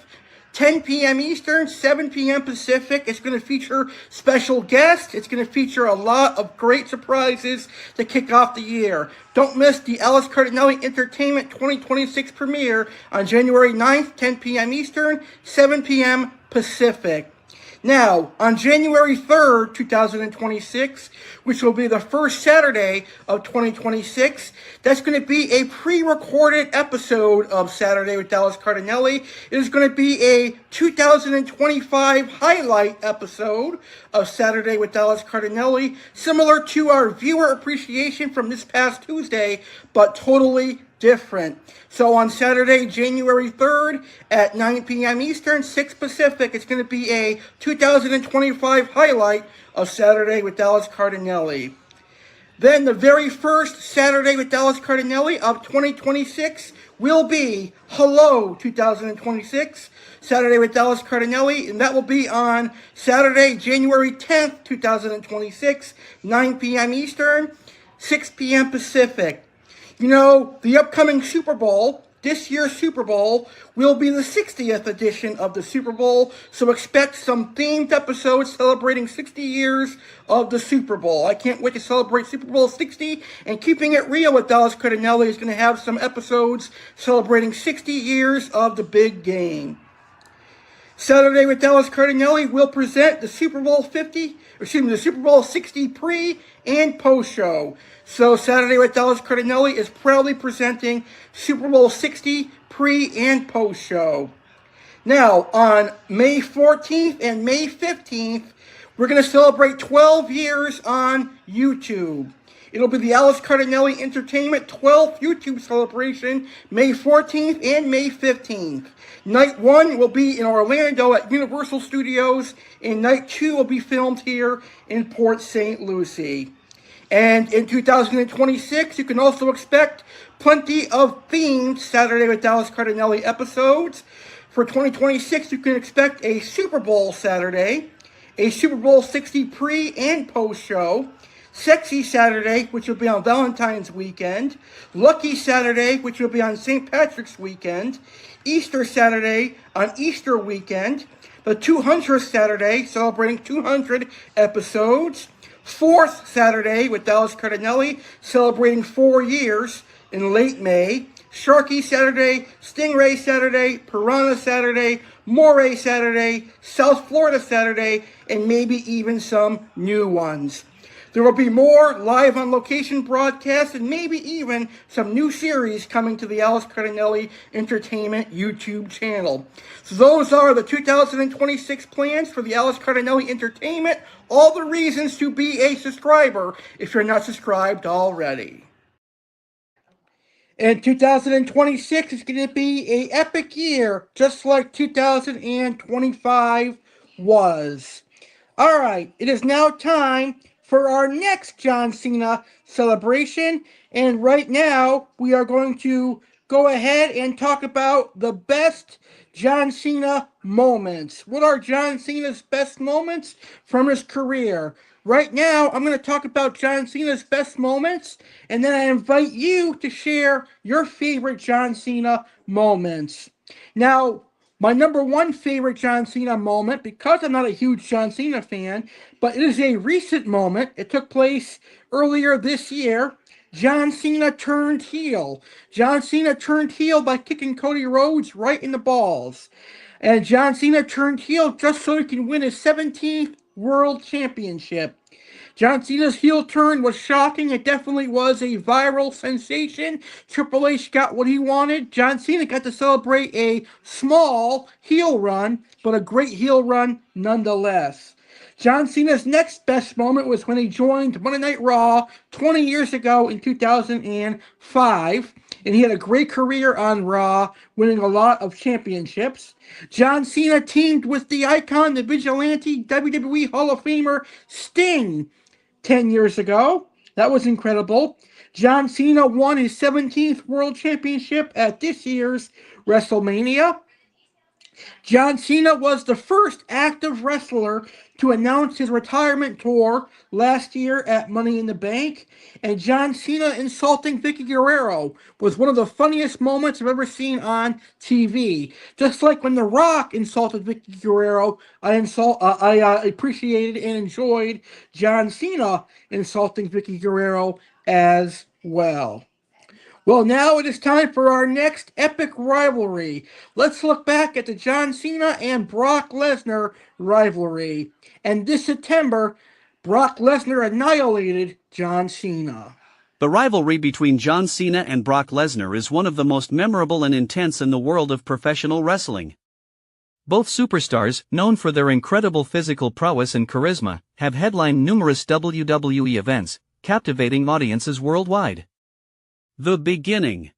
10 p.m. Eastern, 7 p.m. Pacific. It's going to feature special guests. It's going to feature a lot of great surprises to kick off the year. Don't miss the Alex Cardinale Entertainment 2026 premiere on January 9th, 10 p.m. Eastern, 7 p.m. Pacific. Now, on January 3rd, 2026, which will be the first Saturday of 2026, that's going to be a pre-recorded episode of Saturday with Alex Cardinale. It is going to be a 2025 highlight episode of Saturday with Alex Cardinale, similar to our viewer appreciation from this past Tuesday, but totally different. So on Saturday, January 3rd at 9 p.m. Eastern, 6 Pacific, it's going to be a 2025 highlight of Saturday with Alex Cardinale. Then the very first Saturday with Alex Cardinale of 2026 will be Hello 2026, Saturday with Alex Cardinale, and that will be on Saturday, January 10th, 2026, 9 p.m. Eastern, 6 p.m. Pacific. You know, the upcoming Super Bowl, this year's Super Bowl, will be the 60th edition of the Super Bowl, so expect some themed episodes celebrating 60 years of the Super Bowl. I can't wait to celebrate Super Bowl 60, and Keeping It Real with Alex Cardinale is going to have some episodes celebrating 60 years of the big game. Saturday with Alex Cardinale will present the Super Bowl 60 pre and post show. So Saturday with Alex Cardinale is proudly presenting Super Bowl 60 pre and post show. Now, on May 14th and May 15th, we're going to celebrate 12 years on YouTube. It'll be the Alex Cardinale Entertainment 12th YouTube celebration, May 14th and May 15th. Night 1 will be in Orlando at Universal Studios, and Night 2 will be filmed here in Port St. Lucie. And in 2026, you can also expect plenty of themed Saturday with Alex Cardinale episodes. For 2026, you can expect a Super Bowl Saturday, a Super Bowl 60 pre and post show, Sexy Saturday, which will be on Valentine's weekend, Lucky Saturday, which will be on St. Patrick's weekend, Easter Saturday on Easter weekend, the 200th Saturday, celebrating 200 episodes, 4th Saturday with Alex Cardinale, celebrating 4 years in late May, Sharky Saturday, Stingray Saturday, Piranha Saturday, Moray Saturday, South Florida Saturday, and maybe even some new ones. There will be more live on location broadcasts and maybe even some new series coming to the Alex Cardinale Entertainment YouTube channel. So those are the 2026 plans for the Alex Cardinale Entertainment. All the reasons to be a subscriber if you're not subscribed already. And 2026 is going to be an epic year, just like 2025 was. All right, it is now time for our next John Cena celebration. And right now, we are going to go ahead and talk about the best John Cena moments. What are John Cena's best moments from his career? Right now, I'm going to talk about John Cena's best moments, and then I invite you to share your favorite John Cena moments. Now, my number one favorite John Cena moment, because I'm not a huge John Cena fan, but it is a recent moment. It took place earlier this year. John Cena turned heel. John Cena turned heel by kicking Cody Rhodes right in the balls. And John Cena turned heel just so he can win his 17th World Championship. John Cena's heel turn was shocking. It definitely was a viral sensation. Triple H got what he wanted. John Cena got to celebrate a small heel run, but a great heel run nonetheless. John Cena's next best moment was when he joined Monday Night Raw 20 years ago in 2005. And he had a great career on Raw, winning a lot of championships. John Cena teamed with the icon, the vigilante, WWE Hall of Famer Sting 10 years ago. That was incredible. John Cena won his 17th World Championship at this year's WrestleMania. John Cena was the first active wrestler to announce his retirement tour last year at Money in the Bank. And John Cena insulting Vicky Guerrero was one of the funniest moments I've ever seen on TV. Just like when The Rock insulted Vicky Guerrero, I appreciated and enjoyed John Cena insulting Vicky Guerrero as well. Well, now it is time for our next epic rivalry. Let's look back at the John Cena and Brock Lesnar rivalry. And this September, Brock Lesnar annihilated John Cena. The rivalry between John Cena and Brock Lesnar is one of the most memorable and intense in the world of professional wrestling. Both superstars, known for their incredible physical prowess and charisma, have headlined numerous WWE events, captivating audiences worldwide. The beginning.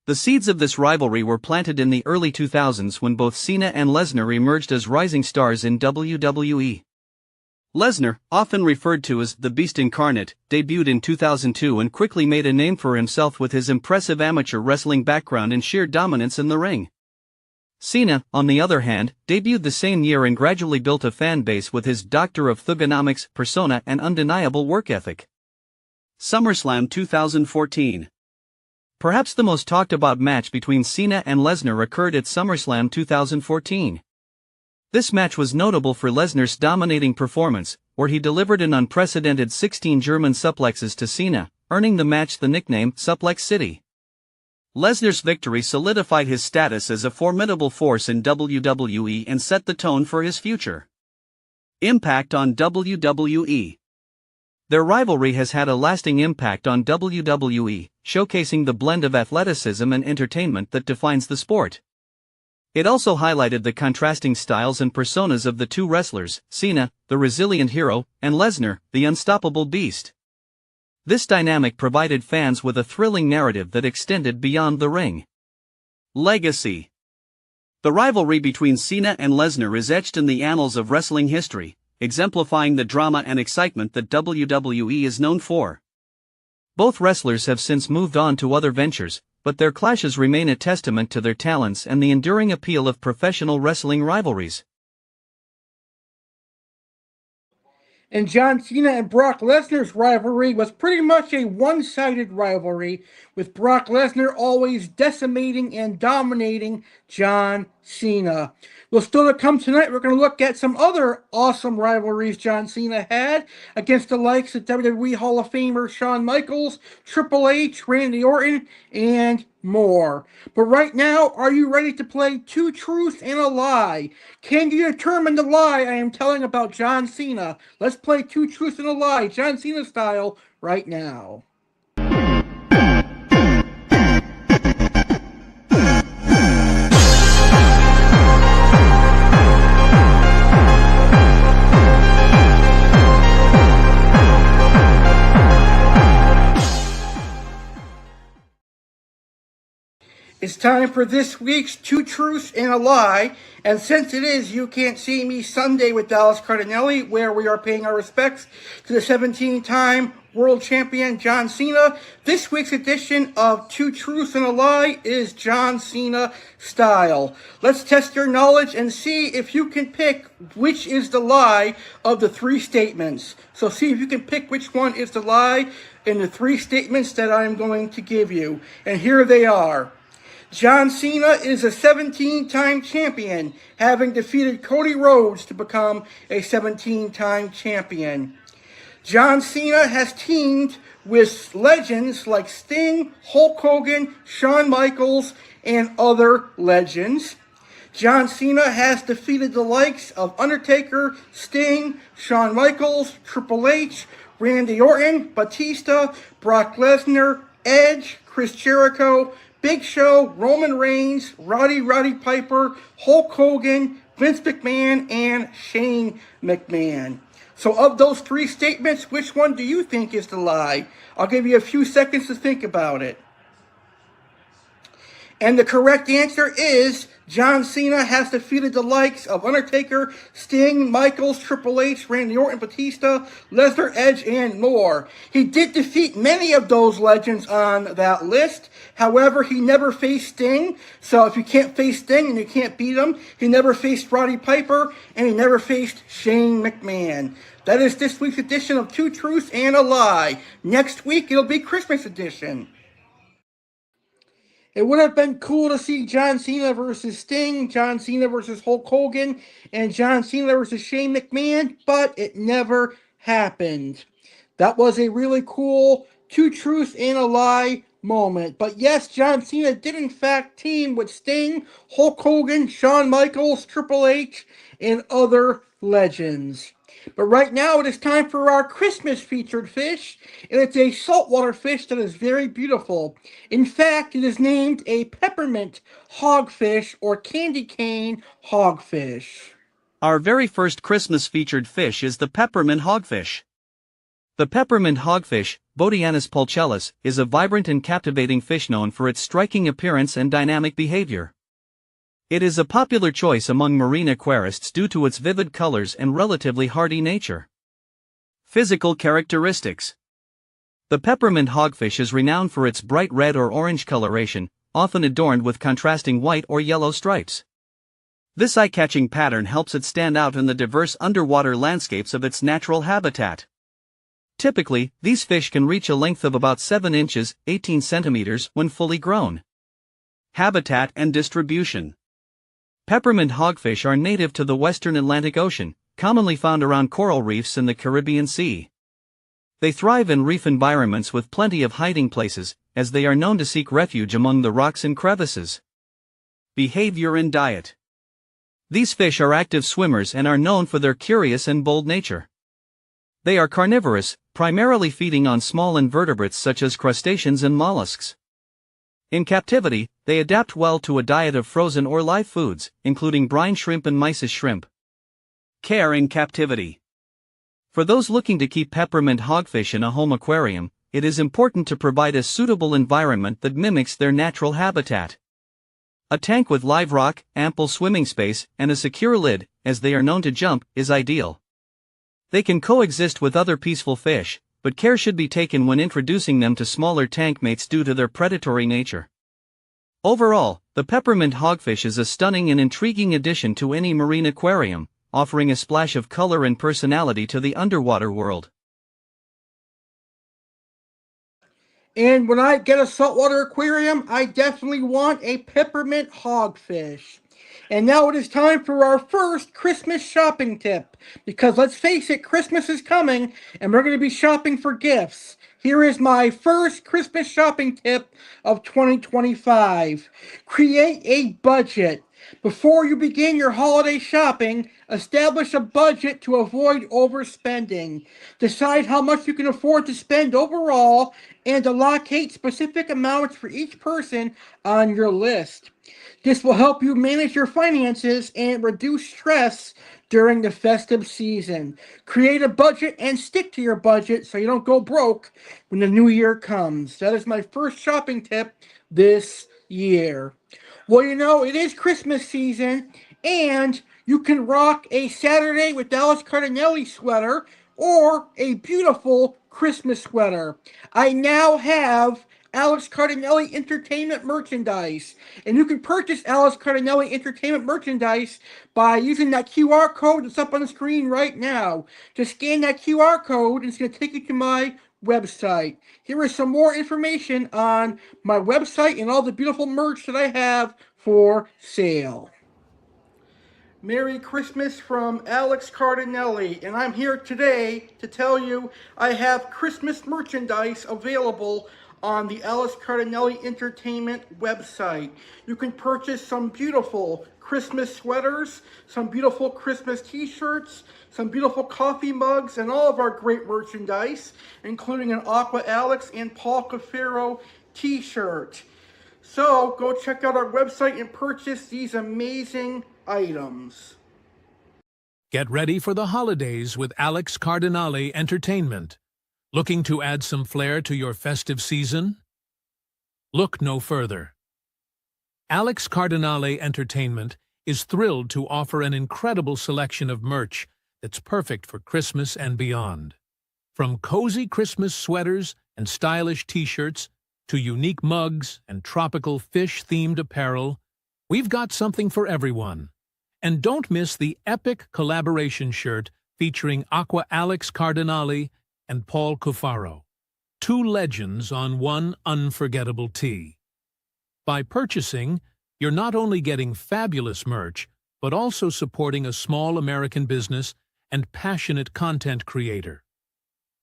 The seeds of this rivalry were planted in the early 2000s when both Cena and Lesnar emerged as rising stars in WWE. Lesnar, often referred to as the Beast Incarnate, debuted in 2002 and quickly made a name for himself with his impressive amateur wrestling background and sheer dominance in the ring. Cena, on the other hand, debuted the same year and gradually built a fan base with his Doctor of Thugonomics persona and undeniable work ethic. SummerSlam 2014. Perhaps the most talked about match between Cena and Lesnar occurred at SummerSlam 2014. This match was notable for Lesnar's dominating performance, where he delivered an unprecedented 16 German suplexes to Cena, earning the match the nickname Suplex City. Lesnar's victory solidified his status as a formidable force in WWE and set the tone for his future. Impact on WWE. Their rivalry has had a lasting impact on WWE, showcasing the blend of athleticism and entertainment that defines the sport. It also highlighted the contrasting styles and personas of the two wrestlers, Cena, the resilient hero, and Lesnar, the unstoppable beast. This dynamic provided fans with a thrilling narrative that extended beyond the ring. Legacy. The rivalry between Cena and Lesnar is etched in the annals of wrestling history, exemplifying the drama and excitement that WWE is known for. Both wrestlers have since moved on to other ventures, but their clashes remain a testament to their talents and the enduring appeal of professional wrestling rivalries. And John Cena and Brock Lesnar's rivalry was pretty much a one-sided rivalry, with Brock Lesnar always decimating and dominating John Cena. Well, still to come tonight, we're going to look at some other awesome rivalries John Cena had against the likes of WWE Hall of Famer Shawn Michaels, Triple H, Randy Orton, and more. But right now, are you ready to play Two Truths and a Lie? Can you determine the lie I am telling about John Cena? Let's play Two Truths and a Lie, John Cena style, right now. It's time for this week's Two Truths and a Lie, and since it is You Can't See Me Sunday with Alex Cardinale, where we are paying our respects to the 17-time world champion John Cena, this week's edition of Two Truths and a Lie is John Cena style. Let's test your knowledge and see if you can pick which is the lie of the three statements. So see if you can pick which one is the lie in the three statements that I'm going to give you. And here they are. John Cena is a 17-time champion, having defeated Cody Rhodes to become a 17-time champion. John Cena has teamed with legends like Sting, Hulk Hogan, Shawn Michaels, and other legends. John Cena has defeated the likes of Undertaker, Sting, Shawn Michaels, Triple H, Randy Orton, Batista, Brock Lesnar, Edge, Chris Jericho, Big Show, Roman Reigns, Roddy Piper, Hulk Hogan, Vince McMahon, and Shane McMahon. So of those three statements, which one do you think is the lie? I'll give you a few seconds to think about it. And the correct answer is John Cena has defeated the likes of Undertaker, Sting, Michaels, Triple H, Randy Orton, Batista, Lesnar, Edge, and more. He did defeat many of those legends on that list. However, he never faced Sting. So if you can't face Sting and you can't beat him, he never faced Roddy Piper, and he never faced Shane McMahon. That is this week's edition of Two Truths and a Lie. Next week, it'll be Christmas edition. It would have been cool to see John Cena versus Sting, John Cena versus Hulk Hogan, and John Cena versus Shane McMahon, but it never happened. That was a really cool Two Truths and a Lie moment. But yes, John Cena did in fact team with Sting, Hulk Hogan, Shawn Michaels, Triple H, and other legends. But right now it is time for our Christmas featured fish, and it's a saltwater fish that is very beautiful. In fact, it is named a peppermint hogfish or candy cane hogfish. Our very first Christmas featured fish is the peppermint hogfish. The peppermint hogfish, Bodianus pulchellus, is a vibrant and captivating fish known for its striking appearance and dynamic behavior. It is a popular choice among marine aquarists due to its vivid colors and relatively hardy nature. Physical characteristics. The peppermint hogfish is renowned for its bright red or orange coloration, often adorned with contrasting white or yellow stripes. This eye-catching pattern helps it stand out in the diverse underwater landscapes of its natural habitat. Typically, these fish can reach a length of about 7 inches, 18 centimeters, when fully grown. Habitat and distribution. Peppermint hogfish are native to the western Atlantic Ocean, commonly found around coral reefs in the Caribbean Sea. They thrive in reef environments with plenty of hiding places, as they are known to seek refuge among the rocks and crevices. Behavior and diet. These fish are active swimmers and are known for their curious and bold nature. They are carnivorous, primarily feeding on small invertebrates such as crustaceans and mollusks. In captivity, they adapt well to a diet of frozen or live foods, including brine shrimp and mysis shrimp. Care in captivity. For those looking to keep peppermint hogfish in a home aquarium, it is important to provide a suitable environment that mimics their natural habitat. A tank with live rock, ample swimming space, and a secure lid, as they are known to jump, is ideal. They can coexist with other peaceful fish, but care should be taken when introducing them to smaller tank mates due to their predatory nature. Overall, the peppermint hogfish is a stunning and intriguing addition to any marine aquarium, offering a splash of color and personality to the underwater world. And when I get a saltwater aquarium, I definitely want a peppermint hogfish. And now it is time for our first Christmas shopping tip. Because let's face it, Christmas is coming, and we're going to be shopping for gifts. Here is my first Christmas shopping tip of 2025. Create a budget. Before you begin your holiday shopping, establish a budget to avoid overspending. Decide how much you can afford to spend overall and allocate specific amounts for each person on your list. This will help you manage your finances and reduce stress during the festive season. Create a budget and stick to your budget so you don't go broke when the new year comes. That is my first shopping tip this year. Well, you know, it is Christmas season, and you can rock a Saturday with Alex Cardinale sweater or a beautiful Christmas sweater. I now have Alex Cardinale Entertainment merchandise, and you can purchase Alex Cardinale Entertainment merchandise by using that QR code that's up on the screen right now. Just scan that QR code, and it's going to take you to my website. Here is some more information on my website and all the beautiful merch that I have for sale. Merry Christmas from Alex Cardinale, and I'm here today to tell you I have Christmas merchandise available on the Alex Cardinale Entertainment website. You can purchase some beautiful Christmas sweaters, some beautiful Christmas t-shirts, some beautiful coffee mugs, and all of our great merchandise, including an Aqua Alex and Paul Cafaro t-shirt. So go check out our website and purchase these amazing items. Get ready for the holidays with Alex Cardinale Entertainment. Looking to add some flair to your festive season? Look no further. Alex Cardinale Entertainment is thrilled to offer an incredible selection of merch that's perfect for Christmas and beyond. From cozy Christmas sweaters and stylish t-shirts to unique mugs and tropical fish-themed apparel, we've got something for everyone. And don't miss the epic collaboration shirt featuring Aqua Alex Cardinale and Paul Cafaro, two legends on one unforgettable tee. By purchasing, you're not only getting fabulous merch, but also supporting a small American business and passionate content creator.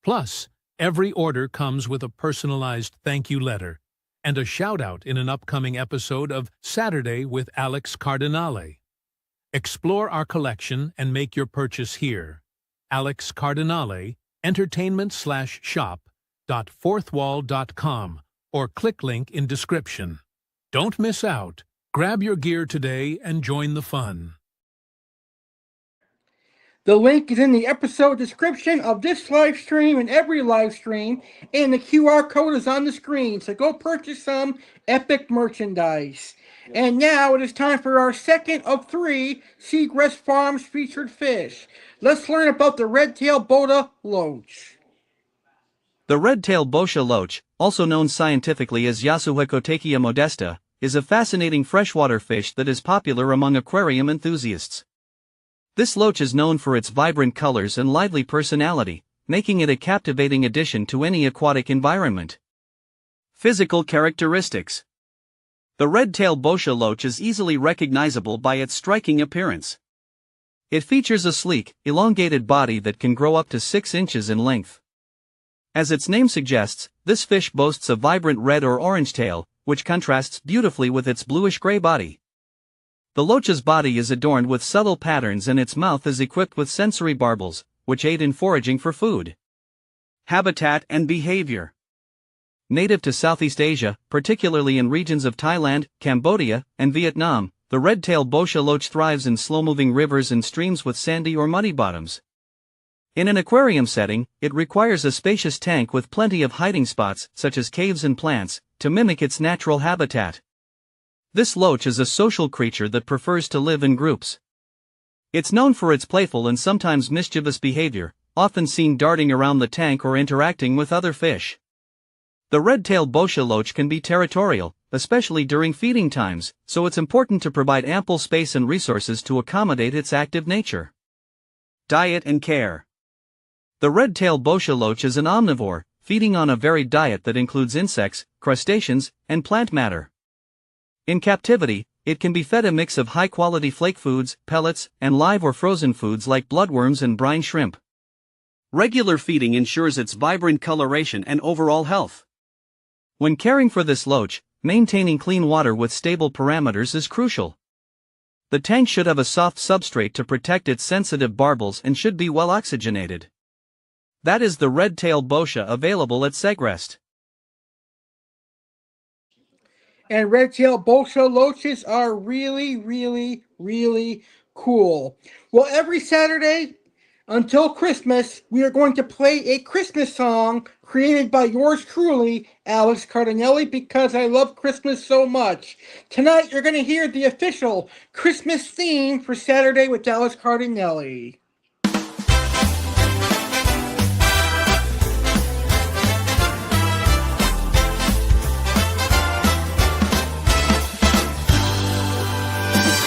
Plus, every order comes with a personalized thank you letter, and a shout-out in an upcoming episode of Saturday with Alex Cardinale. Explore our collection and make your purchase here. Alex Cardinale, entertainment/shop.fourthwall.com, or click link in description. Don't miss out. Grab your gear today and join the fun. The link is in the episode description of this live stream and every live stream, and the QR code is on the screen, so go purchase some epic merchandise. And now it is time for our second of 3 Segrest Farms featured fish. Let's learn about the red-tailed boda loach. The red-tailed boscia loach, also known scientifically as Yasuhecotechia modesta, is a fascinating freshwater fish that is popular among aquarium enthusiasts. This loach is known for its vibrant colors and lively personality, making it a captivating addition to any aquatic environment. Physical characteristics. The red-tailed boscia loach is easily recognizable by its striking appearance. It features a sleek, elongated body that can grow up to 6 inches in length. As its name suggests, this fish boasts a vibrant red or orange tail, which contrasts beautifully with its bluish-gray body. The loach's body is adorned with subtle patterns and its mouth is equipped with sensory barbels, which aid in foraging for food. Habitat and behavior. Native to Southeast Asia, particularly in regions of Thailand, Cambodia, and Vietnam, the red-tailed boscia loach thrives in slow-moving rivers and streams with sandy or muddy bottoms. In an aquarium setting, it requires a spacious tank with plenty of hiding spots, such as caves and plants, to mimic its natural habitat. This loach is a social creature that prefers to live in groups. It's known for its playful and sometimes mischievous behavior, often seen darting around the tank or interacting with other fish. The red-tailed boscia loach can be territorial, especially during feeding times, so it's important to provide ample space and resources to accommodate its active nature. Diet and care. The red-tailed boscia loach is an omnivore, feeding on a varied diet that includes insects, crustaceans, and plant matter. In captivity, it can be fed a mix of high-quality flake foods, pellets, and live or frozen foods like bloodworms and brine shrimp. Regular feeding ensures its vibrant coloration and overall health. When caring for this loach, maintaining clean water with stable parameters is crucial. The tank should have a soft substrate to protect its sensitive barbels and should be well oxygenated. That is the red-tailed boscia available at Segrest. And red-tailed boscia loaches are really, really, really cool. Well, every Saturday until Christmas, we are going to play a Christmas song created by yours truly, Alex Cardinale, because I love Christmas so much. Tonight, you're going to hear the official Christmas theme for Saturday with Alex Cardinale.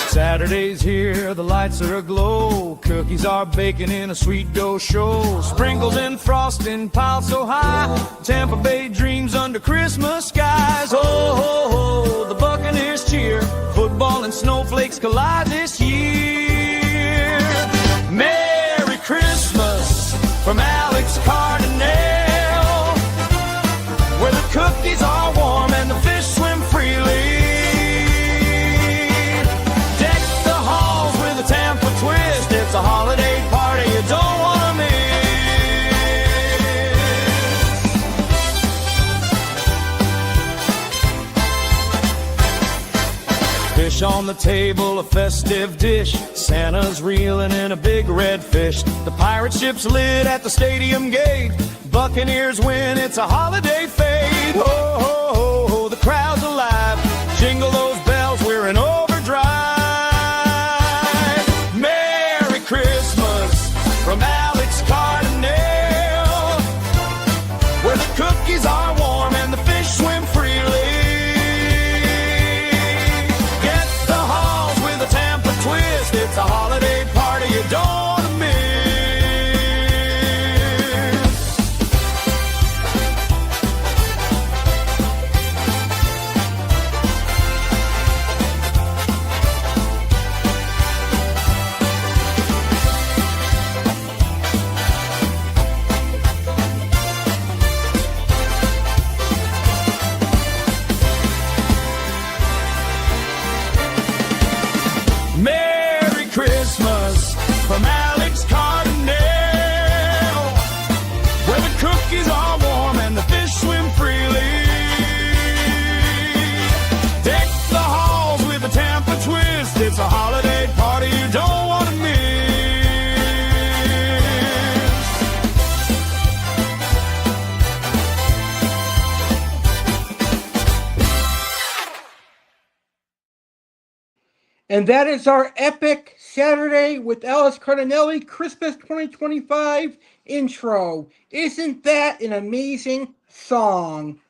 Saturday's here, the lights are aglow. Cookies are baking in a sweet dough show. Sprinkles and frosting piled so high. Tampa Bay dreams under Christmas skies. Oh, ho, ho, the Buccaneers cheer. Football and snowflakes collide this year. Merry Christmas from Alex Cardinale, where the cookies are warm and the fish swim freely. It's a holiday party you don't want to miss. Fish on the table, a festive dish. Santa's reeling in a big red fish. The pirate ship's lit at the stadium gate. Buccaneers win, it's a holiday fade. Ho, ho, ho, ho, the crowd's alive. Jingle those bells, we're in overdrive. From Alex Cardinale, where the cookies are warm and the fish swim freely. Get the halls with a Tampa twist. It's a holiday party you don't want to miss. And that is our epic Saturday with Alex Cardinale Christmas 2025 intro. Isn't that an amazing song?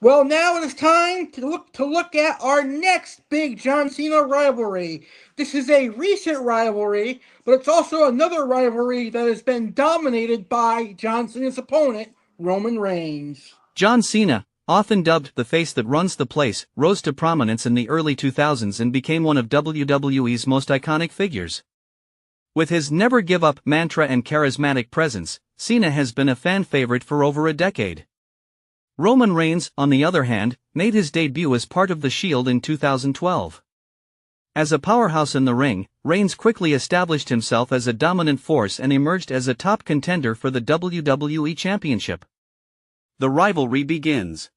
Well, now it is time to look at our next big John Cena rivalry. This is a recent rivalry, but it's also another rivalry that has been dominated by John Cena's opponent, Roman Reigns. John Cena, often dubbed the face that runs the place, rose to prominence in the early 2000s and became one of WWE's most iconic figures. With his never give up mantra and charismatic presence, Cena has been a fan favorite for over a decade. Roman Reigns, on the other hand, made his debut as part of The Shield in 2012. As a powerhouse in the ring, Reigns quickly established himself as a dominant force and emerged as a top contender for the WWE Championship. The rivalry begins.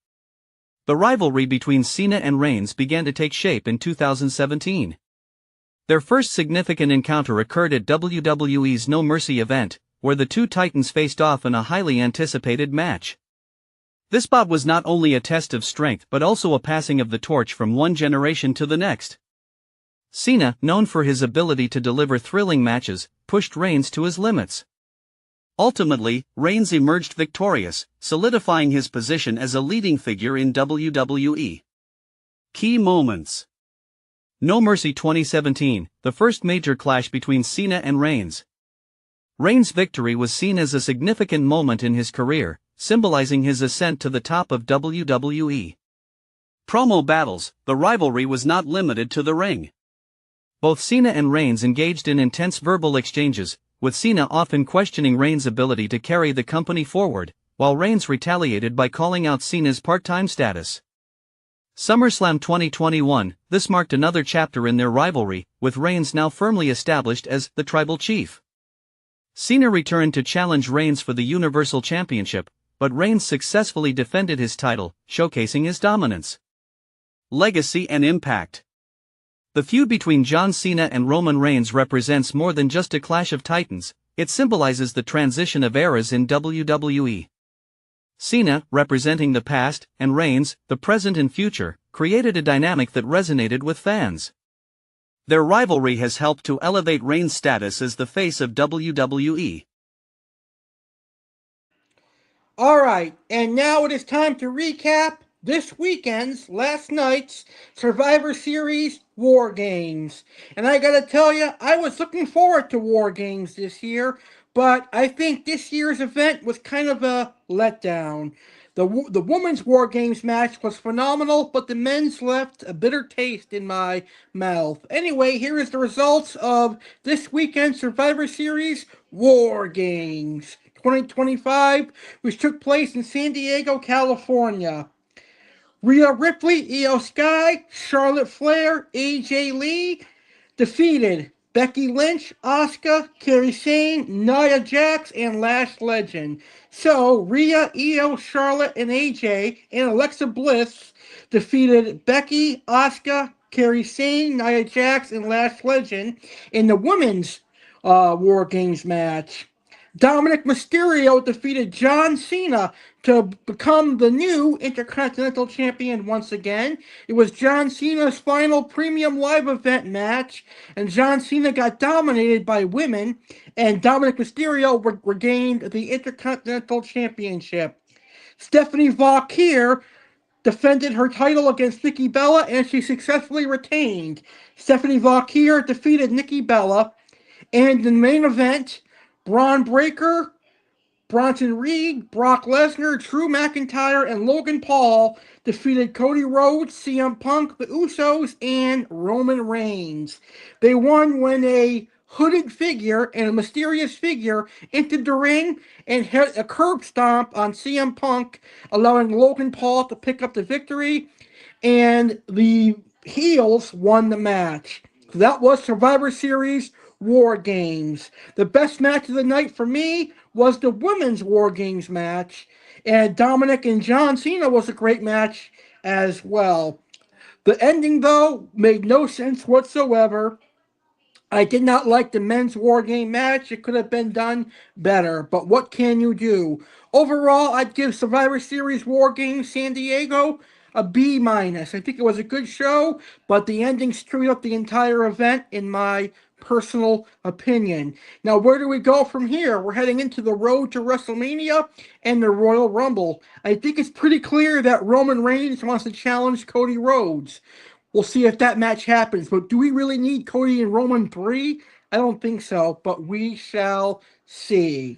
The rivalry between Cena and Reigns began to take shape in 2017. Their first significant encounter occurred at WWE's No Mercy event, where the two titans faced off in a highly anticipated match. This bout was not only a test of strength but also a passing of the torch from one generation to the next. Cena, known for his ability to deliver thrilling matches, pushed Reigns to his limits. Ultimately, Reigns emerged victorious, solidifying his position as a leading figure in WWE. Key moments. No Mercy 2017, the first major clash between Cena and Reigns. Reigns' victory was seen as a significant moment in his career, symbolizing his ascent to the top of WWE. Promo battles. The rivalry was not limited to the ring. Both Cena and Reigns engaged in intense verbal exchanges, with Cena often questioning Reigns' ability to carry the company forward, while Reigns retaliated by calling out Cena's part-time status. SummerSlam 2021, this marked another chapter in their rivalry, with Reigns now firmly established as the Tribal Chief. Cena returned to challenge Reigns for the Universal Championship, but Reigns successfully defended his title, showcasing his dominance. Legacy and impact. The feud between John Cena and Roman Reigns represents more than just a clash of titans, it symbolizes the transition of eras in WWE. Cena, representing the past, and Reigns, the present and future, created a dynamic that resonated with fans. Their rivalry has helped to elevate Reigns' status as the face of WWE. Alright, and now it is time to recap last night's Survivor Series War Games. And I gotta tell you, I was looking forward to War Games this year, but I think this year's event was kind of a letdown. The women's War Games match was phenomenal, but the men's left a bitter taste in my mouth. Anyway, here is the results of this weekend's Survivor Series War Games 2025, which took place in San Diego, California. Rhea Ripley, Io Sky, Charlotte Flair, AJ Lee defeated Becky Lynch, Asuka, Kairi Sane, Nia Jax, and Lash Legend. So, Rhea, Io, Charlotte, and AJ, and Alexa Bliss defeated Becky, Asuka, Kairi Sane, Nia Jax, and Lash Legend in the women's War Games match. Dominic Mysterio defeated John Cena to become the new Intercontinental Champion once again. It was John Cena's final premium live event match, and John Cena got dominated by women, and Dominic Mysterio regained the Intercontinental Championship. Stephanie Valkyrie defended her title against Nikki Bella, and she successfully retained. Stephanie Valkyrie defeated Nikki Bella, and in the main event, Braun Breaker, Bronson Reed, Brock Lesnar, Drew McIntyre, and Logan Paul defeated Cody Rhodes, CM Punk, the Usos, and Roman Reigns. They won when a hooded figure and a mysterious figure entered the ring and hit a curb stomp on CM Punk, allowing Logan Paul to pick up the victory, and the heels won the match. So that was Survivor Series War Games. The best match of the night for me was the women's War Games match, and Dominic and John Cena was a great match as well. The ending, though, made no sense whatsoever. I did not like the men's War Game match. It could have been done better, but what can you do? Overall, I'd give Survivor Series War Games San Diego a B minus. I think it was a good show, but the ending screwed up the entire event in my personal opinion. Now, where do we go from here? We're heading into the road to WrestleMania and the Royal Rumble. I think it's pretty clear that Roman Reigns wants to challenge Cody Rhodes. We'll see if that match happens. But do we really need Cody and Roman 3? I don't think so, but we shall see.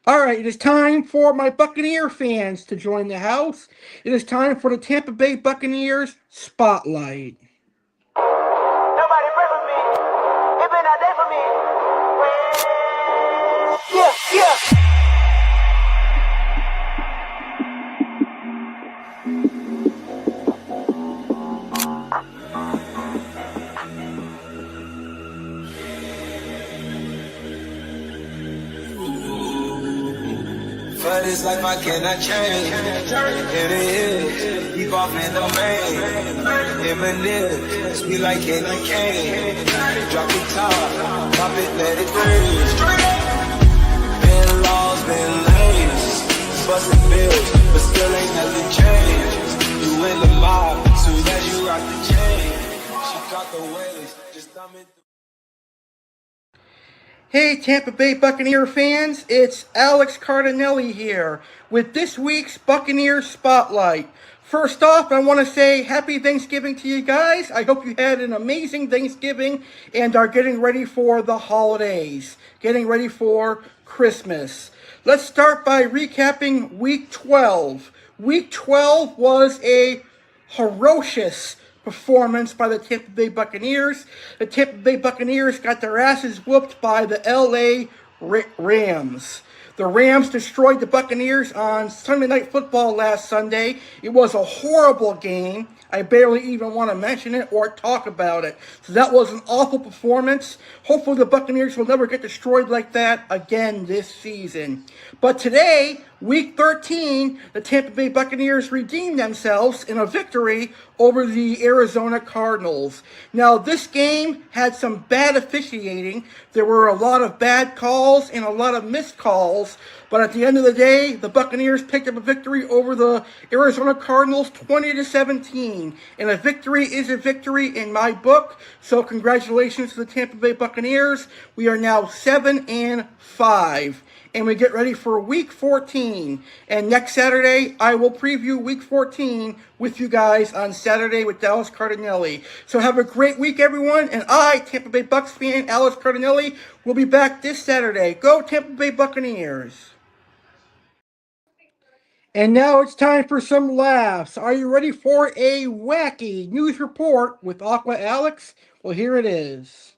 All right, it is time for my Buccaneer fans to join the house. It is time for the Tampa Bay Buccaneers Spotlight. Nobody pray for me. It been a day for me. Yeah, yeah. But this life I cannot change. It is. Keep off in the main. Eminem. Sweet like candy cane. Drop the top. Pop it, let it breathe. Been lost, been lanes. Busting bills, but still ain't nothing changed. You in the mob, soon as you rock the chain. She got the waves, just dumb it. Hey Tampa Bay Buccaneer fans, it's Alex Cardinale here with this week's Buccaneer Spotlight. First off, I want to say happy Thanksgiving to you guys. I hope you had an amazing Thanksgiving and are getting ready for the holidays, getting ready for Christmas. Let's start by recapping Week 12. Week 12 was a ferocious performance by the Tampa Bay Buccaneers. The Tampa Bay Buccaneers got their asses whooped by the LA Rams. The Rams destroyed the Buccaneers on Sunday Night Football last Sunday. It was a horrible game. I barely even want to mention it or talk about it. So that was an awful performance. Hopefully the Buccaneers will never get destroyed like that again this season. But today, Week 13, the Tampa Bay Buccaneers redeemed themselves in a victory over the Arizona Cardinals. Now, this game had some bad officiating. There were a lot of bad calls and a lot of missed calls. But at the end of the day, the Buccaneers picked up a victory over the Arizona Cardinals 20-17. And a victory is a victory in my book. So congratulations to the Tampa Bay Buccaneers. We are now 7-5. And we get ready for Week 14. And next Saturday, I will preview Week 14 with you guys on Saturday with Alex Cardinale. So have a great week, everyone. And I, Tampa Bay Bucs fan Alex Cardinale, will be back this Saturday. Go Tampa Bay Buccaneers. And now it's time for some laughs. Are you ready for a wacky news report with Aqua Alex? Well, here it is.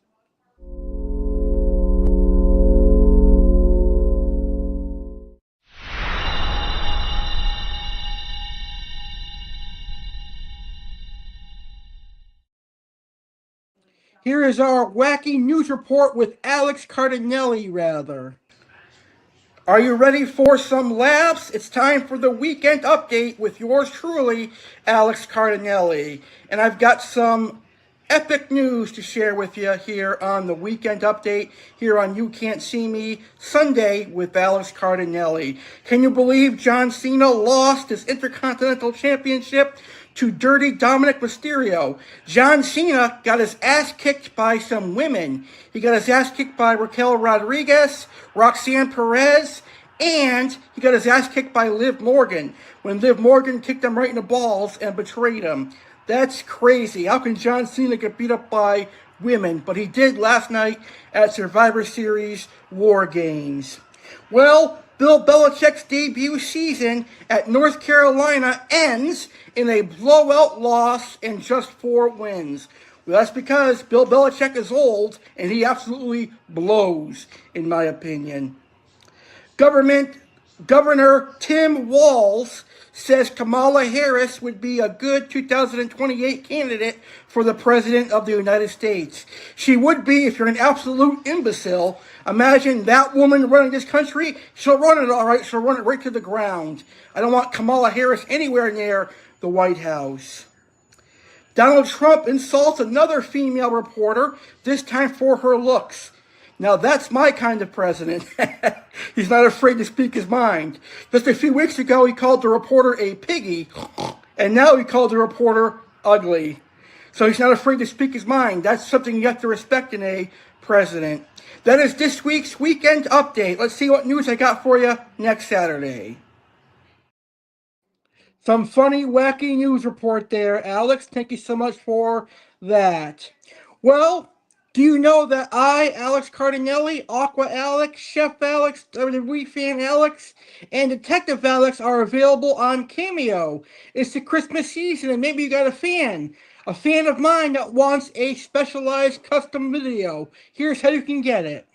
Here is our wacky news report with Alex Cardinale, rather. Are you ready for some laughs? It's time for the weekend update with yours truly, Alex Cardinale. And I've got some epic news to share with you here on the weekend update here on You Can't See Me Sunday with Alex Cardinale. Can you believe John Cena lost his Intercontinental Championship to Dirty Dominic Mysterio? John Cena got his ass kicked by some women. He got his ass kicked by Raquel Rodriguez, Roxanne Perez, and he got his ass kicked by Liv Morgan when Liv Morgan kicked him right in the balls and betrayed him. That's crazy. How can John Cena get beat up by women? But he did last night at Survivor Series War Games. Well, Bill Belichick's debut season at North Carolina ends in a blowout loss and just 4 wins. Well, that's because Bill Belichick is old and he absolutely blows, in my opinion. Governor Tim Walz says Kamala Harris would be a good 2028 candidate for the President of the United States. She would be if you're an absolute imbecile. Imagine that woman running this country. She'll run it all right. She'll run it right to the ground. I don't want Kamala Harris anywhere near the White House. Donald Trump insults another female reporter, this time for her looks. Now that's my kind of president. He's not afraid to speak his mind. Just a few weeks ago, he called the reporter a piggy, And now he called the reporter ugly. So he's not afraid to speak his mind. That's something you have to respect in a president. That is this week's Weekend Update. Let's see what news I got for you next Saturday. Some funny, wacky news report there, Alex. Thank you so much for that. Well, do you know that I, Alex Cardinale, Aqua Alex, Chef Alex, WWE fan Alex, and Detective Alex are available on Cameo? It's the Christmas season, and maybe you got a fan of mine that wants a specialized custom video. Here's how you can get it.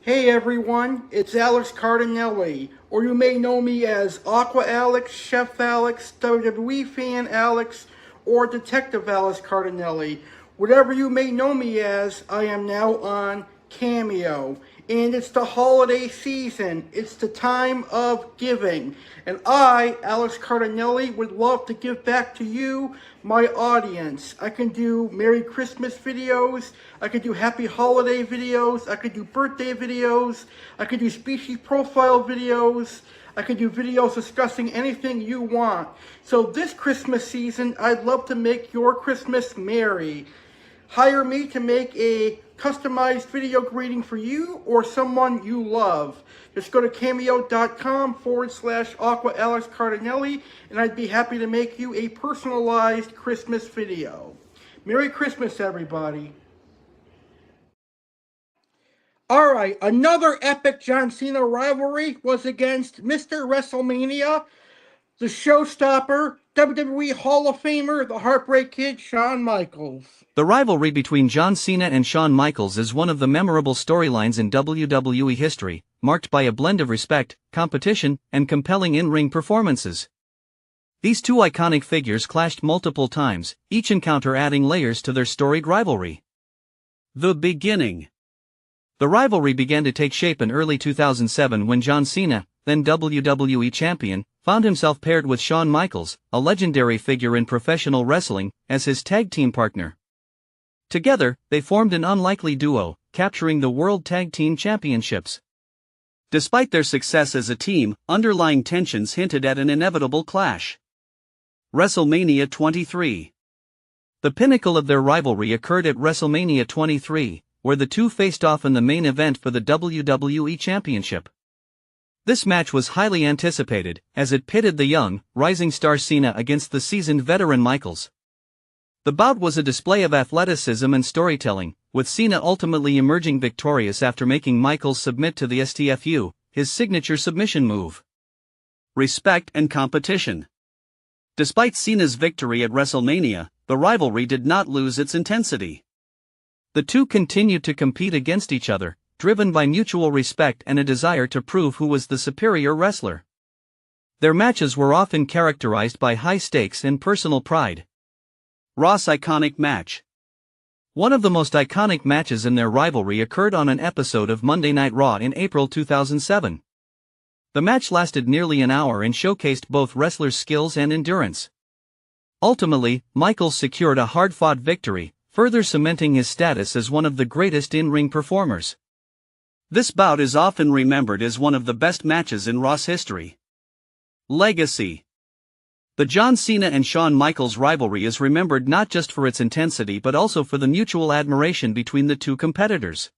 Hey everyone, it's Alex Cardinale, or you may know me as Aqua Alex, Chef Alex, WWE fan Alex, or Detective Alex Cardinale. Whatever you may know me as, I am now on Cameo. And it's the holiday season. It's the time of giving. And I, Alex Cardinale, would love to give back to you, my audience. I can do Merry Christmas videos. I can do Happy Holiday videos. I can do birthday videos. I can do species profile videos. I can do videos discussing anything you want. So this Christmas season, I'd love to make your Christmas merry. Hire me to make a customized video greeting for you or someone you love. Just go to cameo.com/Aqua Alex Cardinale, and I'd be happy to make you a personalized Christmas video. Merry Christmas, everybody. Alright, another epic John Cena rivalry was against Mr. WrestleMania, the showstopper, WWE Hall of Famer, the Heartbreak Kid, Shawn Michaels. The rivalry between John Cena and Shawn Michaels is one of the memorable storylines in WWE history, marked by a blend of respect, competition, and compelling in-ring performances. These two iconic figures clashed multiple times, each encounter adding layers to their storied rivalry. The beginning. The rivalry began to take shape in early 2007 when John Cena, then WWE champion, found himself paired with Shawn Michaels, a legendary figure in professional wrestling, as his tag team partner. Together, they formed an unlikely duo, capturing the World Tag Team Championships. Despite their success as a team, underlying tensions hinted at an inevitable clash. WrestleMania 23. The pinnacle of their rivalry occurred at WrestleMania 23, where the two faced off in the main event for the WWE Championship. This match was highly anticipated, as it pitted the young, rising star Cena against the seasoned veteran Michaels. The bout was a display of athleticism and storytelling, with Cena ultimately emerging victorious after making Michaels submit to the STFU, his signature submission move. Respect and competition. Despite Cena's victory at WrestleMania, the rivalry did not lose its intensity. The two continued to compete against each other, driven by mutual respect and a desire to prove who was the superior wrestler. Their matches were often characterized by high stakes and personal pride. Raw's iconic match. One of the most iconic matches in their rivalry occurred on an episode of Monday Night Raw in April 2007. The match lasted nearly an hour and showcased both wrestlers' skills and endurance. Ultimately, Michaels secured a hard-fought victory, further cementing his status as one of the greatest in-ring performers. This bout is often remembered as one of the best matches in Raw's history. Legacy. The John Cena and Shawn Michaels rivalry is remembered not just for its intensity but also for the mutual admiration between the two competitors.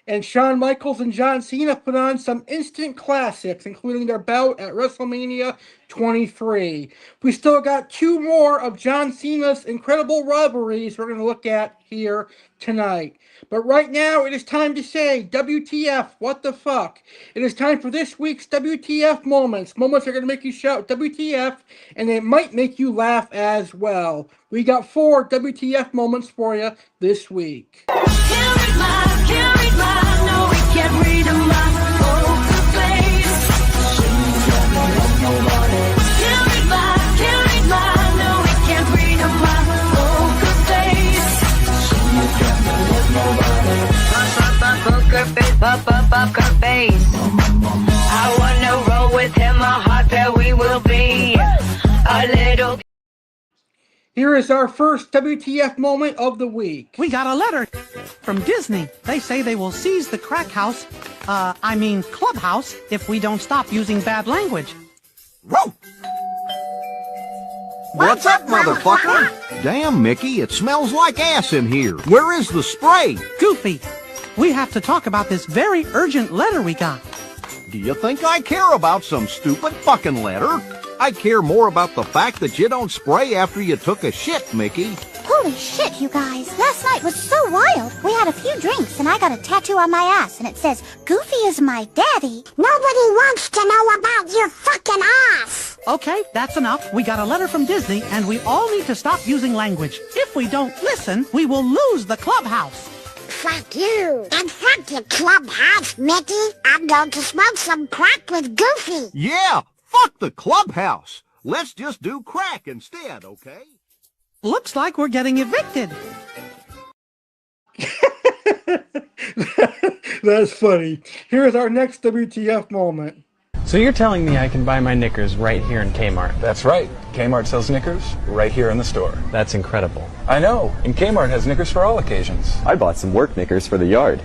And Shawn Michaels and John Cena put on some instant classics, including their bout at WrestleMania 23. We still got two more of John Cena's incredible rivalries we're going to look at here tonight. But right now, it is time to say, WTF, what the fuck? It is time for this week's WTF moments. Moments are going to make you shout WTF, and they might make you laugh as well. We got 4 WTF moments for you this week. Can't read my, no, we can't read my poker face. Can't read my, no, we can't read my poker face. Poker face. I wanna roll with him, a heart that we will be a little. Here is our first WTF moment of the week. We got a letter from Disney. They say they will seize the crack house, clubhouse, if we don't stop using bad language. What's up, motherfucker? Damn, Mickey, it smells like ass in here. Where is the spray? Goofy, we have to talk about this very urgent letter we got. Do you think I care about some stupid fucking letter? I care more about the fact that you don't spray after you took a shit, Mickey. Holy shit, you guys. Last night was so wild. We had a few drinks and I got a tattoo on my ass and it says, Goofy is my daddy. Nobody wants to know about your fucking ass. Okay, that's enough. We got a letter from Disney and we all need to stop using language. If we don't listen, we will lose the clubhouse. Fuck you. And fuck your clubhouse, Mickey. I'm going to smoke some crack with Goofy. Yeah, fuck the clubhouse. Let's just do crack instead, okay? Looks like we're getting evicted. That's funny. Here's our next WTF moment. So you're telling me I can buy my knickers right here in Kmart? That's right. Kmart sells knickers right here in the store. That's incredible. I know. And Kmart has knickers for all occasions. I bought some work knickers for the yard.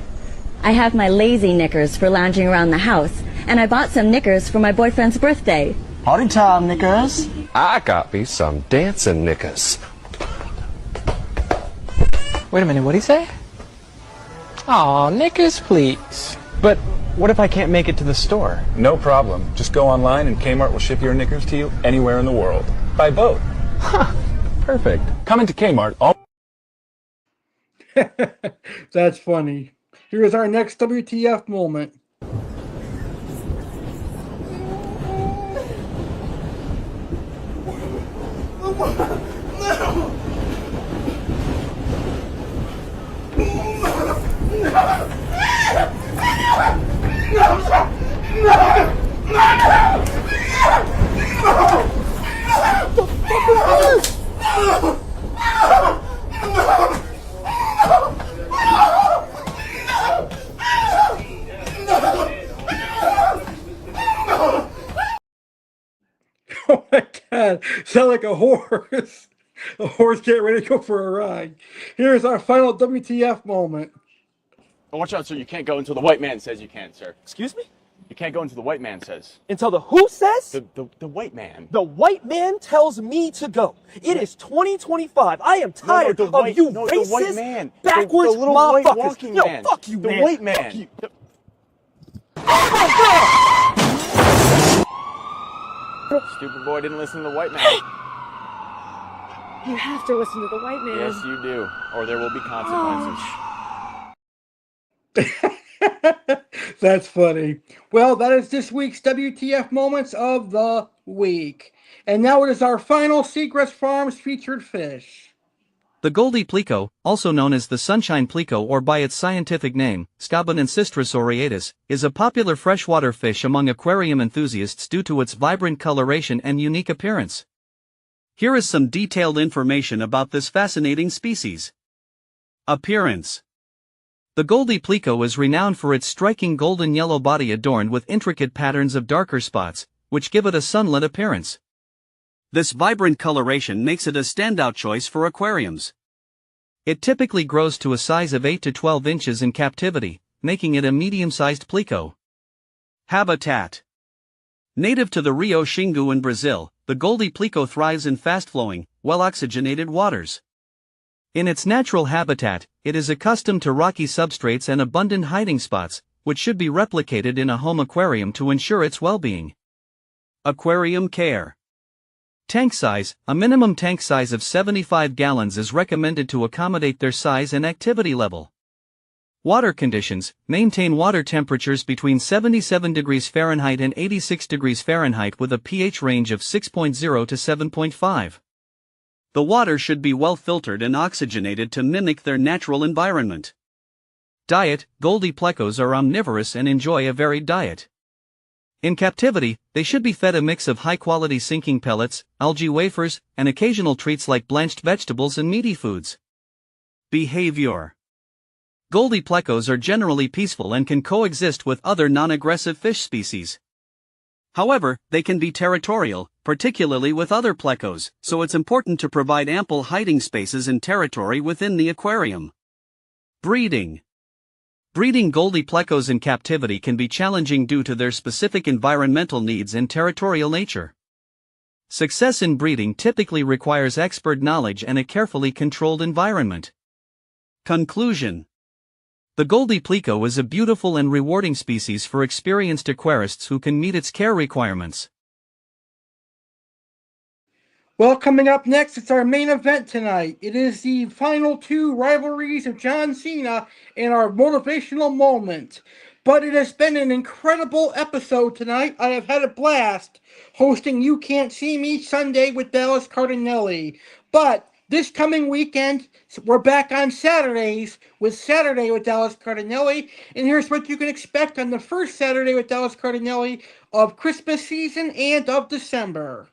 I have my lazy knickers for lounging around the house. And I bought some knickers for my boyfriend's birthday. Party time, knickers. I got me some dancing knickers. Wait a minute, what'd he say? Aw, knickers, please. But what if I can't make it to the store? No problem. Just go online and Kmart will ship your knickers to you anywhere in the world. By boat. Huh. Perfect. Come into Kmart. That's funny. Here's our next WTF moment. Oh my God, sound like a horse. A horse getting ready to go for a ride. Here's our final WTF moment. Oh, watch out, sir. You can't go until the white man says you can, sir. Excuse me? You can't go until the white man says. Until the who says? The white man. The white man tells me to go. It is 2025. I am tired of you racist, the white man. backwards the little motherfuckers. white walking Yo, man. fuck you, the man. The white man. Fuck you. Oh my God! Stupid boy didn't listen to the white man. You have to listen to the white man. Yes, you do. Or there will be consequences. That's funny. Well, that is this week's WTF Moments of the Week. And now it is our final Segrest Farms featured fish. The Goldie plico, also known as the sunshine plico or by its scientific name, Scabion ancestris aureatus, is a popular freshwater fish among aquarium enthusiasts due to its vibrant coloration and unique appearance. Here is some detailed information about this fascinating species. Appearance. The Goldie plico is renowned for its striking golden yellow body adorned with intricate patterns of darker spots, which give it a sunlit appearance. This vibrant coloration makes it a standout choice for aquariums. It typically grows to a size of 8 to 12 inches in captivity, making it a medium-sized plico. Habitat. Native to the Rio Xingu in Brazil, the Goldie plico thrives in fast-flowing, well-oxygenated waters. In its natural habitat, it is accustomed to rocky substrates and abundant hiding spots, which should be replicated in a home aquarium to ensure its well-being. Aquarium care. Tank size. A minimum tank size of 75 gallons is recommended to accommodate their size and activity level. Water conditions. Maintain water temperatures between 77 degrees Fahrenheit and 86 degrees Fahrenheit with a pH range of 6.0 to 7.5. The water should be well filtered and oxygenated to mimic their natural environment. Diet. Goldie plecos are omnivorous and enjoy a varied diet. In captivity, they should be fed a mix of high-quality sinking pellets, algae wafers, and occasional treats like blanched vegetables and meaty foods. Behavior. Goldie plecos are generally peaceful and can coexist with other non-aggressive fish species. However, they can be territorial, particularly with other plecos, so it's important to provide ample hiding spaces and territory within the aquarium. Breeding. Breeding Goldie plecos in captivity can be challenging due to their specific environmental needs and territorial nature. Success in breeding typically requires expert knowledge and a carefully controlled environment. Conclusion. The Goldie Pleco is a beautiful and rewarding species for experienced aquarists who can meet its care requirements. Well, coming up next, it's our main event tonight. It is the final two rivalries of John Cena and our motivational moment. But it has been an incredible episode tonight. I have had a blast hosting You Can't See Me Sunday with Alex Cardinale. But this coming weekend, we're back on Saturdays with Saturday with Alex Cardinale. And here's what you can expect on the first Saturday with Alex Cardinale of Christmas season and of December.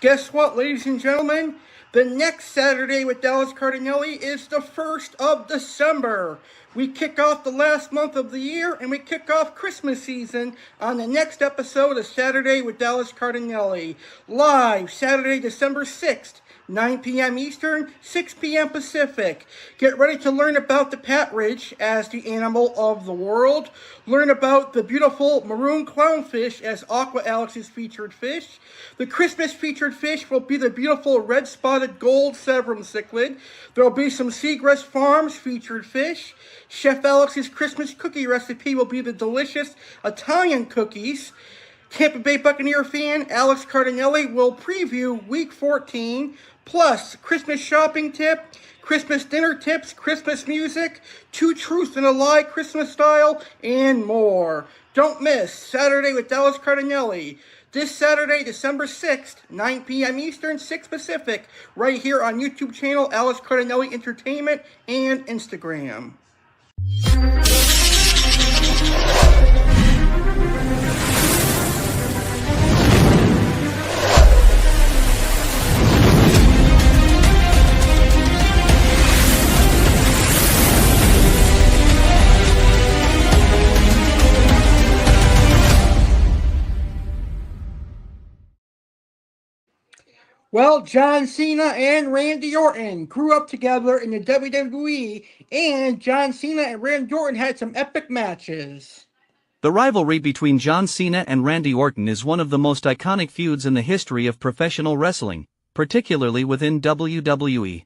Guess what, ladies and gentlemen? The next Saturday with Alex Cardinale is the 1st of December. We kick off the last month of the year and we kick off Christmas season on the next episode of Saturday with Alex Cardinale. Live Saturday, December 6th. 9 p.m. Eastern, 6 p.m. Pacific. Get ready to learn about the patridge as the animal of the world. Learn about the beautiful maroon clownfish as Aqua Alex's featured fish. The Christmas featured fish will be the beautiful red-spotted gold Segrest Cichlid. There will be some Segrest Farms featured fish. Chef Alex's Christmas cookie recipe will be the delicious Italian cookies. Tampa Bay Buccaneer fan Alex Cardinale will preview Week 14, plus Christmas shopping tip, Christmas dinner tips, Christmas music, 2 truths and a lie Christmas style, and more. Don't miss Saturday with Alex Cardinale. This Saturday, December 6th, 9 p.m. Eastern, 6 Pacific, right here on YouTube channel Alex Cardinale Entertainment and Instagram. Well, John Cena and Randy Orton grew up together in the WWE, and John Cena and Randy Orton had some epic matches. The rivalry between John Cena and Randy Orton is one of the most iconic feuds in the history of professional wrestling, particularly within WWE.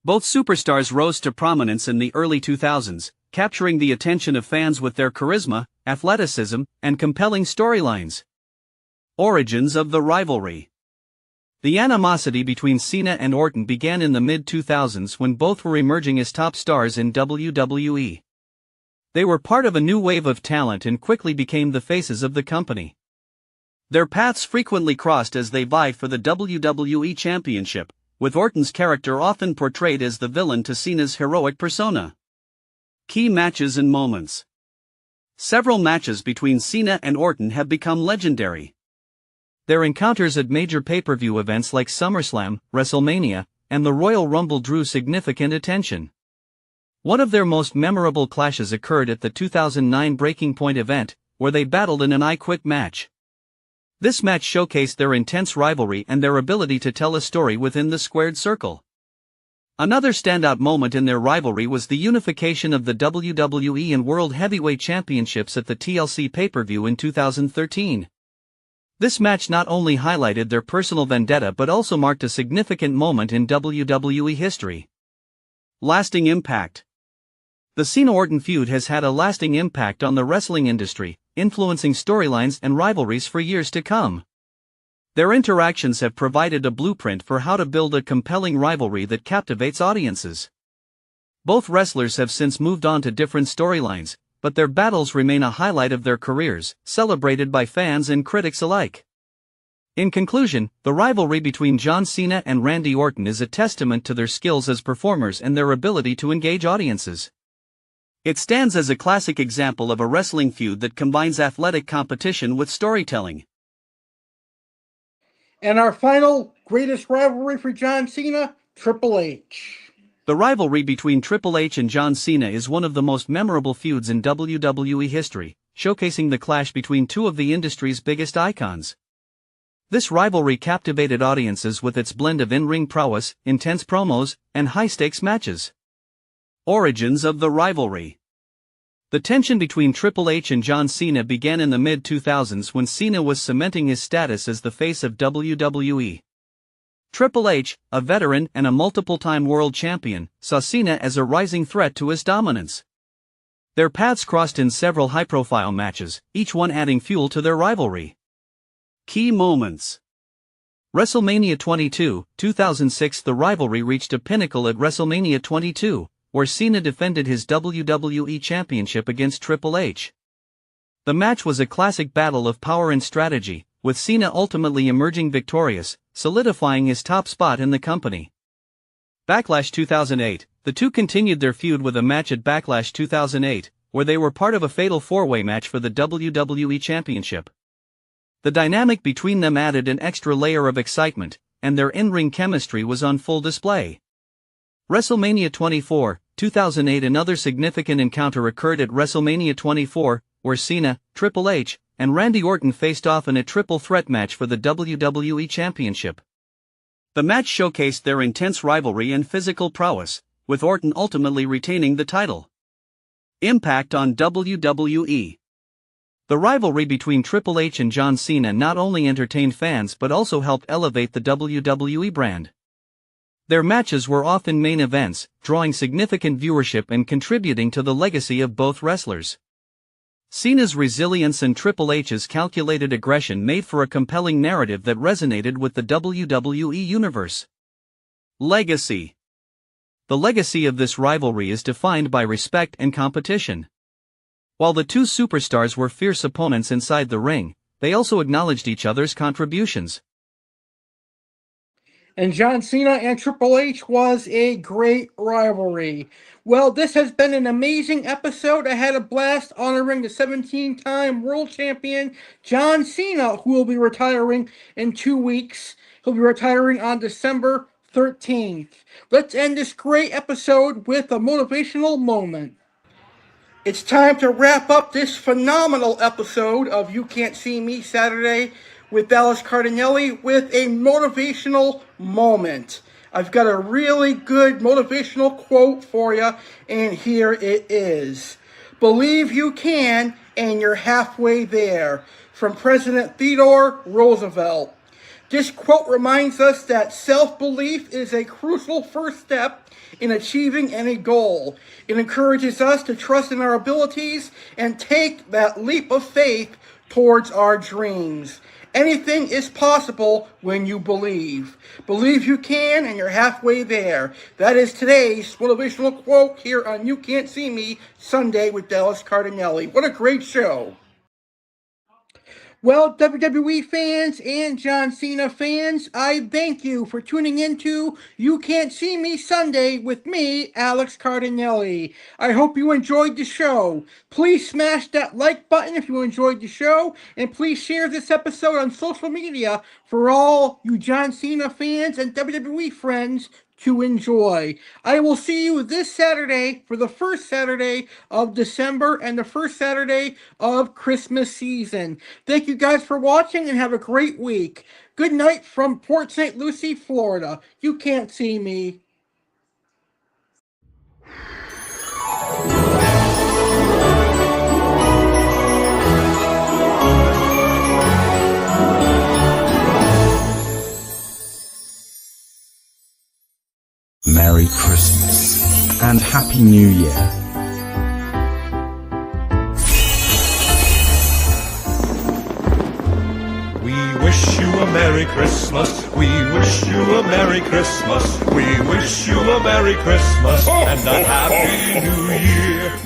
Both superstars rose to prominence in the early 2000s, capturing the attention of fans with their charisma, athleticism, and compelling storylines. Origins of the rivalry. The animosity between Cena and Orton began in the mid-2000s when both were emerging as top stars in WWE. They were part of a new wave of talent and quickly became the faces of the company. Their paths frequently crossed as they vied for the WWE Championship, with Orton's character often portrayed as the villain to Cena's heroic persona. Key matches and moments. Several matches between Cena and Orton have become legendary. Their encounters at major pay-per-view events like SummerSlam, WrestleMania, and the Royal Rumble drew significant attention. One of their most memorable clashes occurred at the 2009 Breaking Point event, where they battled in an I Quit match. This match showcased their intense rivalry and their ability to tell a story within the squared circle. Another standout moment in their rivalry was the unification of the WWE and World Heavyweight Championships at the TLC pay-per-view in 2013. This match not only highlighted their personal vendetta but also marked a significant moment in WWE history. Lasting impact. The Cena-Orton feud has had a lasting impact on the wrestling industry, influencing storylines and rivalries for years to come. Their interactions have provided a blueprint for how to build a compelling rivalry that captivates audiences. Both wrestlers have since moved on to different storylines, but their battles remain a highlight of their careers, celebrated by fans and critics alike. In conclusion, the rivalry between John Cena and Randy Orton is a testament to their skills as performers and their ability to engage audiences. It stands as a classic example of a wrestling feud that combines athletic competition with storytelling. And our final greatest rivalry for John Cena, Triple H. The rivalry between Triple H and John Cena is one of the most memorable feuds in WWE history, showcasing the clash between two of the industry's biggest icons. This rivalry captivated audiences with its blend of in-ring prowess, intense promos, and high-stakes matches. Origins of the rivalry. The tension between Triple H and John Cena began in the mid-2000s when Cena was cementing his status as the face of WWE. Triple H, a veteran and a multiple-time world champion, saw Cena as a rising threat to his dominance. Their paths crossed in several high-profile matches, each one adding fuel to their rivalry. Key moments. WrestleMania 22, 2006. The rivalry reached a pinnacle at WrestleMania 22, where Cena defended his WWE Championship against Triple H. The match was a classic battle of power and strategy, with Cena ultimately emerging victorious, solidifying his top spot in the company. Backlash 2008. The two continued their feud with a match at Backlash 2008, where they were part of a fatal four-way match for the WWE Championship. The dynamic between them added an extra layer of excitement, and their in-ring chemistry was on full display. WrestleMania 24, 2008. Another significant encounter occurred at WrestleMania 24, where Cena, Triple H, and Randy Orton faced off in a triple threat match for the WWE Championship. The match showcased their intense rivalry and physical prowess, with Orton ultimately retaining the title. Impact on WWE. The rivalry between Triple H and John Cena not only entertained fans but also helped elevate the WWE brand. Their matches were often main events, drawing significant viewership and contributing to the legacy of both wrestlers. Cena's resilience and Triple H's calculated aggression made for a compelling narrative that resonated with the WWE universe. Legacy. The legacy of this rivalry is defined by respect and competition. While the two superstars were fierce opponents inside the ring, they also acknowledged each other's contributions. And John Cena and Triple H was a great rivalry. Well, this has been an amazing episode. I had a blast honoring the 17-time world champion John Cena, who will be retiring in 2 weeks. He'll be retiring on December 13th. Let's end this great episode with a motivational moment. It's time to wrap up this phenomenal episode of You Can't See Me Saturday with Alex Cardinale with a motivational moment. I've got a really good motivational quote for you, and here it is. Believe you can, and you're halfway there. From President Theodore Roosevelt. This quote reminds us that self-belief is a crucial first step in achieving any goal. It encourages us to trust in our abilities and take that leap of faith towards our dreams. Anything is possible when you believe. Believe you can, and you're halfway there. That is today's motivational quote here on You Can't See Me Sunday with Alex Cardinale. What a great show. Well, WWE fans and John Cena fans, I thank you for tuning into You Can't See Me Sunday with me, Alex Cardinale. I hope you enjoyed the show. Please smash that like button if you enjoyed the show, and please share this episode on social media for all you John Cena fans and WWE friends to enjoy. I will see you this Saturday for the first Saturday of December and the first Saturday of Christmas season. Thank you guys for watching and have a great week. Good night from Port St. Lucie, Florida. You can't see me. Merry Christmas and Happy New Year. We wish you a Merry Christmas. We wish you a Merry Christmas. We wish you a Merry Christmas and a Happy New Year.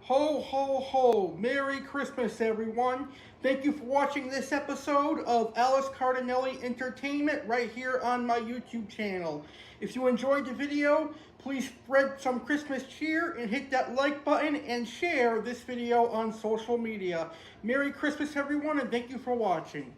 Ho, ho, ho. Merry Christmas, everyone. Thank you for watching this episode of Alex Cardinale Entertainment right here on my YouTube channel. If you enjoyed the video, please spread some Christmas cheer and hit that like button and share this video on social media. Merry Christmas, everyone, and thank you for watching.